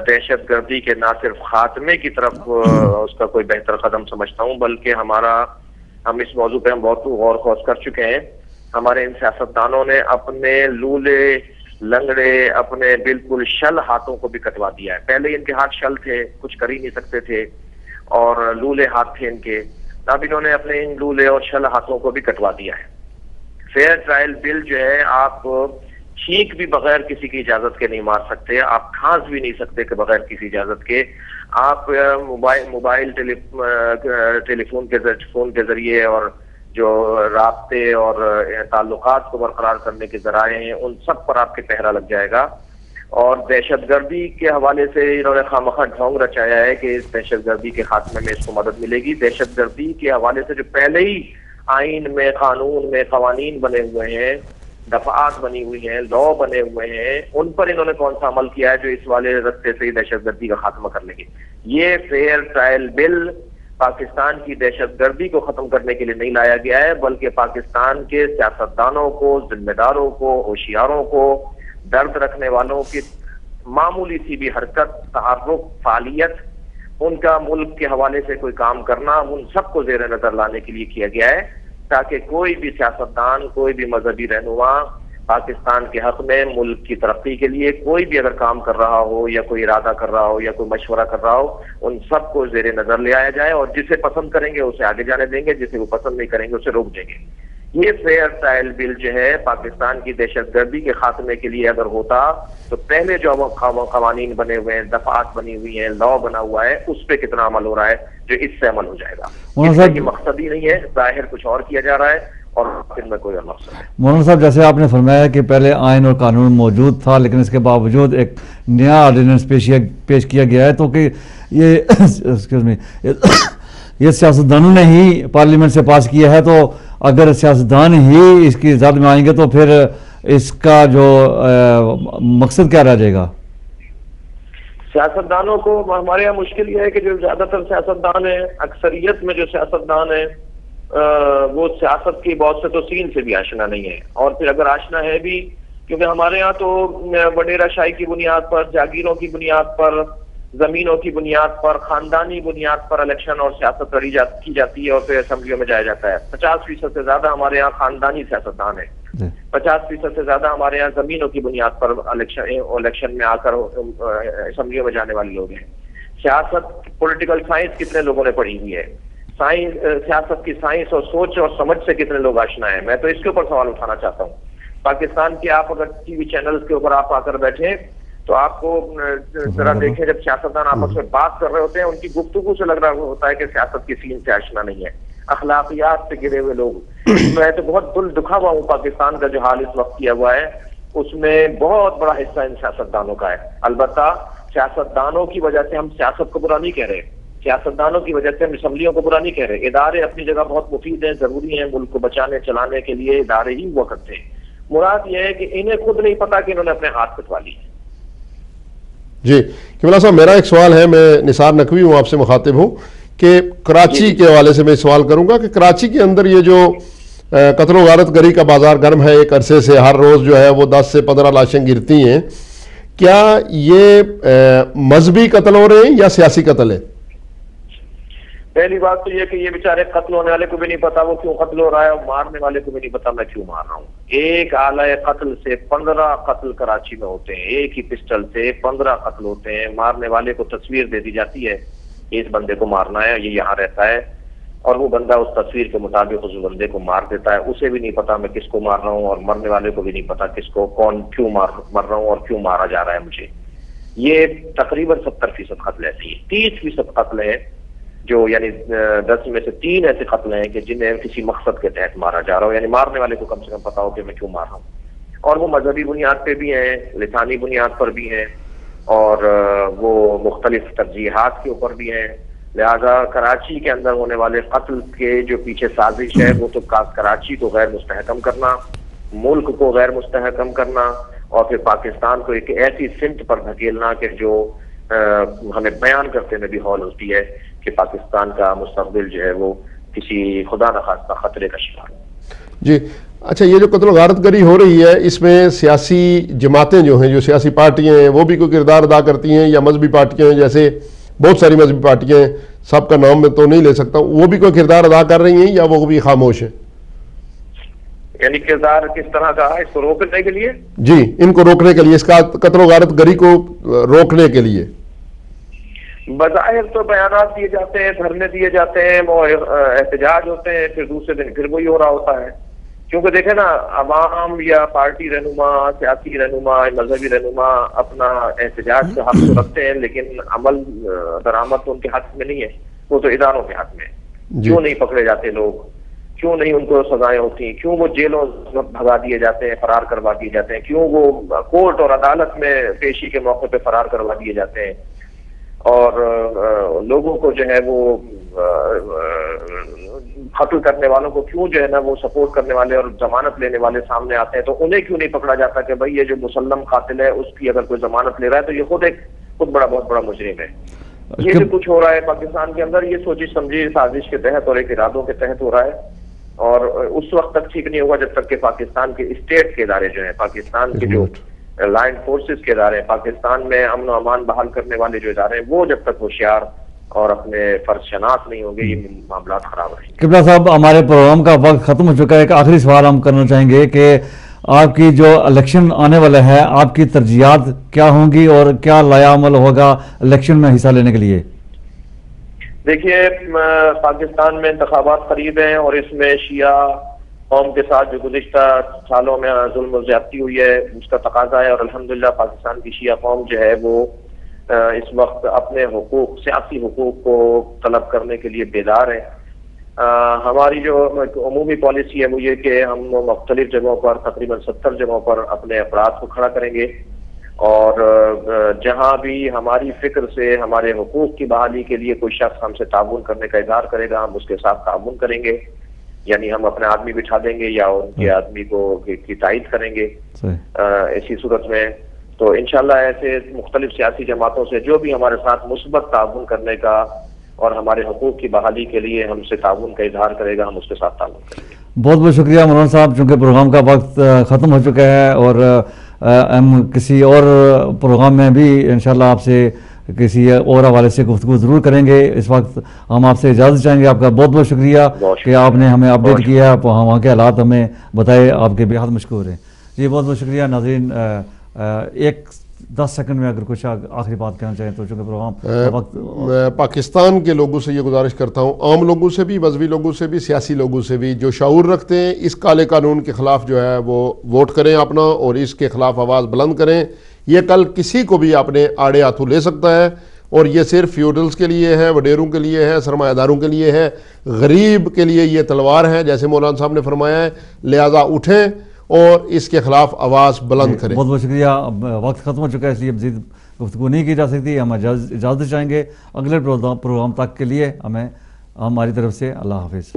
دہشت گردی کے نہ صرف خاتمے کی طرف اس کا کوئی بہتر قدم سمجھتا ہوں، بلکہ ہم اس موضوع پہ ہم بہت غور خوض کر چکے ہیں۔ ہمارے ان سیاستدانوں نے اپنے لولے لنگڑے، اپنے بالکل شل ہاتھوں کو بھی کٹوا دیا ہے۔ پہلے ان کے ہاتھ شل تھے، کچھ کر ہی نہیں سکتے تھے، اور لولے ہاتھ تھے ان کے، اب انہوں نے اپنے ان لولے اور شل ہاتھوں کو بھی کٹوا دیا ہے۔ فیئر ٹرائل بل جو ہے، آپ چھینک بھی بغیر کسی کی اجازت کے نہیں مار سکتے، آپ کھانس بھی نہیں سکتے کہ بغیر کسی اجازت کے۔ آپ موبائل ٹیلی فون کے ذریعے اور جو رابطے اور تعلقات کو برقرار کرنے کے ذرائع ہیں ان سب پر آپ کے پہرا لگ جائے گا۔ اور دہشت گردی کے حوالے سے انہوں نے خامخواہ ڈھونگ رچایا ہے کہ اس دہشت گردی کے خاتمے میں اس کو مدد ملے گی۔ دہشت گردی کے حوالے سے جو پہلے ہی آئین میں، قانون میں قوانین بنے ہوئے ہیں، دفعات بنی ہوئی ہیں، لا بنے ہوئے ہیں، ان پر انہوں نے کون سا عمل کیا ہے جو اس والے رستے سے ہی دہشت گردی کا خاتمہ کر لیں گے؟ یہ فیئر ٹرائل بل پاکستان کی دہشت گردی کو ختم کرنے کے لیے نہیں لایا گیا ہے، بلکہ پاکستان کے سیاستدانوں کو، ذمہ داروں کو، ہوشیاروں کو، درد رکھنے والوں کی معمولی سی بھی حرکت، تحرک، فعالیت، ان کا ملک کے حوالے سے کوئی کام کرنا، ان سب کو زیر نظر لانے کے لیے کیا گیا ہے، تاکہ کوئی بھی سیاستدان، کوئی بھی مذہبی رہنما پاکستان کے حق میں، ملک کی ترقی کے لیے کوئی بھی اگر کام کر رہا ہو یا کوئی ارادہ کر رہا ہو یا کوئی مشورہ کر رہا ہو، ان سب کو زیر نظر لے آیا جائے، اور جسے پسند کریں گے اسے آگے جانے دیں گے، جسے وہ پسند نہیں کریں گے اسے روک دیں گے۔ یہ فیئر ٹرائل بل جو ہے پاکستان کی دہشت گردی کے خاتمے کے لیے اگر ہوتا تو پہلے جو قوانین بنے ہوئے ہیں، دفعات بنی ہوئی ہیں، لا بنا ہوا ہے، اس پہ کتنا عمل ہو رہا ہے جو اس سے عمل ہو جائے گا۔ اس کا یہ مقصد ہی نہیں ہے، ظاہر کچھ اور کیا جا رہا ہے، اور ان میں کوئی اور مقصد ہے۔ مولانا صاحب، جیسے آپ نے فرمایا کہ پہلے آئین اور قانون موجود تھا لیکن اس کے باوجود ایک نیا آرڈیننس پیش کیا گیا ہے، تو کہ یہ سیاستدانوں نے ہی پارلیمنٹ سے پاس کیا ہے، تو اگر سیاستدان ہی اس کی زد میں آئیں گے تو پھر اس کا جو مقصد کیا رہ جائے گا؟ سیاستدانوں کو ہمارے یہاں مشکل یہ ہے کہ جو زیادہ تر سیاستدان ہیں، اکثریت میں جو سیاستدان ہیں وہ سیاست کی بہت سے تو سین سے بھی آشنا نہیں ہے، اور پھر اگر آشنا ہے بھی، کیونکہ ہمارے ہاں تو وڈیرہ شاہی کی بنیاد پر، جاگیروں کی بنیاد پر، زمینوں کی بنیاد پر، خاندانی بنیاد پر الیکشن اور سیاست کی جاتی ہے اور پھر اسمبلیوں میں جایا جاتا ہے۔ 50% سے زیادہ ہمارے یہاں خاندانی سیاستدان ہیں، 50% سے زیادہ ہمارے یہاں زمینوں کی بنیاد پر الیکشن میں آ کر اسمبلیوں میں جانے والے لوگ ہیں۔ سیاست، پولیٹیکل سائنس کتنے لوگوں نے پڑھی ہوئی ہے، سیاست کی سائنس اور سوچ اور سمجھ سے کتنے لوگ آشنا ہیں؟ میں تو اس کے اوپر سوال اٹھانا چاہتا ہوں۔ پاکستان کے آپ اگر ٹی وی چینلز کے اوپر آپ آ کر بیٹھیں تو آپ کو ذرا دیکھیں، جب سیاستدان آپس میں بات کر رہے ہوتے ہیں ان کی گفتگو سے لگ رہا ہوتا ہے کہ سیاست کی سین سے آشنا نہیں ہے، اخلاقیات سے گرے ہوئے لوگ۔ میں تو بہت دل دکھا ہوا ہوں، پاکستان کا جو حال اس وقت کیا ہوا ہے اس میں بہت بڑا حصہ ان سیاستدانوں کا ہے۔ البتہ سیاستدانوں کی وجہ سے ہم سیاست کو برا نہیں کہہ رہے، سیاستدانوں کی وجہ سے ہم اسمبلیوں کو برا نہیں کہہ رہے۔ ادارے اپنی جگہ بہت مفید ہیں، ضروری ہیں، ملک کو بچانے چلانے کے لیے ادارے ہی ہوا کرتے ہیں۔ مراد یہ ہے کہ انہیں خود نہیں پتا کہ انہوں نے اپنے ہاتھ کٹوا لیے۔ جی قبلہ صاحب، میرا ایک سوال ہے، میں نثار نقوی ہوں، آپ سے مخاطب ہوں، کہ کراچی کے حوالے سے میں سوال کروں گا کہ کراچی کے اندر یہ جو قتل و غارت گری کا بازار گرم ہے، ایک عرصے سے ہر روز جو ہے وہ 10 سے 15 لاشیں گرتی ہیں، کیا یہ مذہبی قتل ہو رہے ہیں یا سیاسی قتل ہے؟ پہلی بات تو یہ کہ یہ بیچارے قتل ہونے والے کو بھی نہیں پتا وہ کیوں قتل ہو رہا ہے، اور مارنے والے کو بھی نہیں پتا میں کیوں مار رہا ہوں۔ ایک آلہ قتل سے 15 قتل کراچی میں ہوتے ہیں، ایک ہی پسٹل سے 15 قتل ہوتے ہیں۔ مارنے والے کو تصویر دے دی جاتی ہے، اس بندے کو مارنا ہے، یہ یہاں رہتا ہے، اور وہ بندہ اس تصویر کے مطابق اس بندے کو مار دیتا ہے۔ اسے بھی نہیں پتا میں کس کو مار رہا ہوں، اور مرنے والے کو بھی نہیں پتا کس کو، کون کیوں مر رہا ہوں اور کیوں مارا جا رہا ہے مجھے۔ یہ تقریباً 70% قتل ایسی ہے۔ 30% قتل ہیں جو یعنی 10 میں سے 3 ایسے قتل ہیں کہ جنہیں کسی مقصد کے تحت مارا جا رہا ہو، یعنی مارنے والے کو کم سے کم پتا ہو کہ میں کیوں مار رہا ہوں، اور وہ مذہبی بنیاد پہ بھی ہیں، لسانی بنیاد پر بھی ہیں، اور وہ مختلف ترجیحات کے اوپر بھی ہیں۔ لہذا کراچی کے اندر ہونے والے قتل کے جو پیچھے سازش ہے وہ تو کراچی کو غیر مستحکم کرنا، ملک کو غیر مستحکم کرنا، اور پھر پاکستان کو ایک ایسی سمت پر دھکیلنا کہ جو ہمیں بیان کرتے میں بھی ہول ہوتی ہے کہ پاکستان کا مستقبل جو ہے وہ کسی خدا نخواستہ خطرے کا شکار ہے۔ جی اچھا، یہ جو قتل و غارت گری ہو رہی ہے اس میں سیاسی جماعتیں جو ہیں، جو سیاسی پارٹیاں ہیں، وہ بھی کوئی کردار ادا کرتی ہیں، یا مذہبی پارٹیاں ہیں، جیسے بہت ساری مذہبی پارٹیاں ہیں، سب کا نام میں تو نہیں لے سکتا، وہ بھی کوئی کردار ادا کر رہی ہیں یا وہ بھی خاموش ہیں؟ یعنی کردار کس طرح کا ہے اس کو روکنے کے لیے؟ جی، ان کو روکنے کے لیے، اس کا قتل و غارت گری کو روکنے کے لیے بظاہر تو بیانات دیے جاتے ہیں، دھرنے دیے جاتے ہیں، وہ احتجاج ہوتے ہیں، پھر دوسرے دن پھر وہی ہو رہا ہوتا ہے۔ کیونکہ دیکھیں نا، عوام یا پارٹی رہنما، سیاسی رہنما، مذہبی رہنما اپنا احتجاج کا حق تو رکھتے ہیں، لیکن عمل درآمد تو ان کے ہاتھ میں نہیں ہے، وہ تو اداروں کے ہاتھ میں ہے۔ کیوں نہیں پکڑے جاتے لوگ؟ کیوں نہیں ان کو سزائیں ہوتی؟ کیوں وہ جیلوں بھگا دیے جاتے ہیں، فرار کروا دیے جاتے ہیں؟ کیوں وہ کورٹ اور عدالت میں پیشی کے موقع پہ فرار کروا دیے جاتے ہیں؟ اور لوگوں کو جو ہے وہ قتل کرنے والوں کو کیوں جو ہے نا وہ سپورٹ کرنے والے اور ضمانت لینے والے سامنے آتے ہیں، تو انہیں کیوں نہیں پکڑا جاتا کہ بھائی یہ جو مسلم قاتل ہے اس کی اگر کوئی ضمانت لے رہا ہے تو یہ خود بہت بڑا مجرم ہے۔ یہ جو کچھ ہو رہا ہے پاکستان کے اندر، یہ سوچی سمجھی سازش کے تحت اور ایک ارادوں کے تحت ہو رہا ہے، اور اس وقت تک ٹھیک نہیں ہوگا جب تک کہ پاکستان کے اسٹیٹ کے ادارے جو ہیں، پاکستان کے جو لائن فورسز کے ادارے ہیں، پاکستان میں امن و امان بحال کرنے والے جو ادارے ہیں، وہ جب تک ہوشیار اور اپنے فرض شناس نہیں ہوں گے، یہ معاملات خراب رہیں گے۔ قبلہ صاحب، ہمارے پروگرام کا وقت ختم ہو چکا ہے، ایک آخری سوال ہم کرنا چاہیں گے کہ آپ کی جو الیکشن آنے والا ہے، آپ کی ترجیحات کیا ہوں گی اور کیا لایا عمل ہوگا الیکشن میں حصہ لینے کے لیے؟ دیکھیے، پاکستان میں انتخابات قریب ہیں، اور اس میں شیعہ قوم کے ساتھ جو گزشتہ سالوں میں ظلم و زیادتی ہوئی ہے اس کا تقاضا ہے، اور الحمدللہ پاکستان کی شیعہ قوم جو ہے وہ اس وقت اپنے حقوق، سیاسی حقوق کو طلب کرنے کے لیے بیدار ہے۔ ہماری جو عمومی پالیسی ہے وہ یہ کہ ہم مختلف جگہوں پر تقریباً 70 جگہوں پر اپنے افراد کو کھڑا کریں گے، اور جہاں بھی ہماری فکر سے ہمارے حقوق کی بحالی کے لیے کوئی شخص ہم سے تعاون کرنے کا اظہار کرے گا، ہم اس کے ساتھ تعاون کریں گے، یعنی ہم اپنے آدمی بٹھا دیں گے یا ان کے آدمی کی تائید کریں گے ایسی صورت میں۔ تو انشاءاللہ ایسے مختلف سیاسی جماعتوں سے جو بھی ہمارے ساتھ مثبت تعاون کرنے کا اور ہمارے حقوق کی بحالی کے لیے ہم سے تعاون کا اظہار کرے گا، ہم اس کے ساتھ تعاون کریں گے۔ بہت بہت شکریہ مولانا صاحب، چونکہ پروگرام کا وقت ختم ہو چکا ہے اور ہم کسی اور پروگرام میں بھی انشاءاللہ آپ سے کسی اور حوالے سے گفتگو ضرور کریں گے۔ اس وقت ہم آپ سے اجازت چاہیں گے۔ آپ کا بہت بہت شکریہ کہ آپ نے ہمیں اپڈیٹ کیا، وہاں کے حالات ہمیں بتائے، آپ کے بےحد مشکور ہیں جی۔ بہت بہت شکریہ ناظرین۔ 10 سیکنڈ میں اگر کچھ آخری بات کہنا چاہیں تو، چونکہ پروگرام وقت، میں پاکستان کے لوگوں سے یہ گزارش کرتا ہوں، عام لوگوں سے بھی، مذہبی لوگوں سے بھی، سیاسی لوگوں سے بھی، جو شعور رکھتے ہیں اس کالے قانون کے خلاف جو ہے وہ ووٹ کریں اپنا، اور اس کے خلاف آواز بلند کریں۔ یہ کل کسی کو بھی اپنے آڑے ہاتھوں لے سکتا ہے، اور یہ صرف فیوڈلز کے لیے ہے، وڈیروں کے لیے ہے، سرمایہ داروں کے لیے ہے، غریب کے لیے یہ تلوار ہے، جیسے مولانا صاحب نے فرمایا ہے۔ لہذا اٹھیں اور اس کے خلاف آواز بلند کریں۔ بہت بہت شکریہ۔ وقت ختم ہو چکا ہے، اس لیے مزید گفتگو نہیں کی جا سکتی۔ ہم اجازت چاہیں گے اگلے پروگرام تک کے لیے۔ ہماری طرف سے اللہ حافظ۔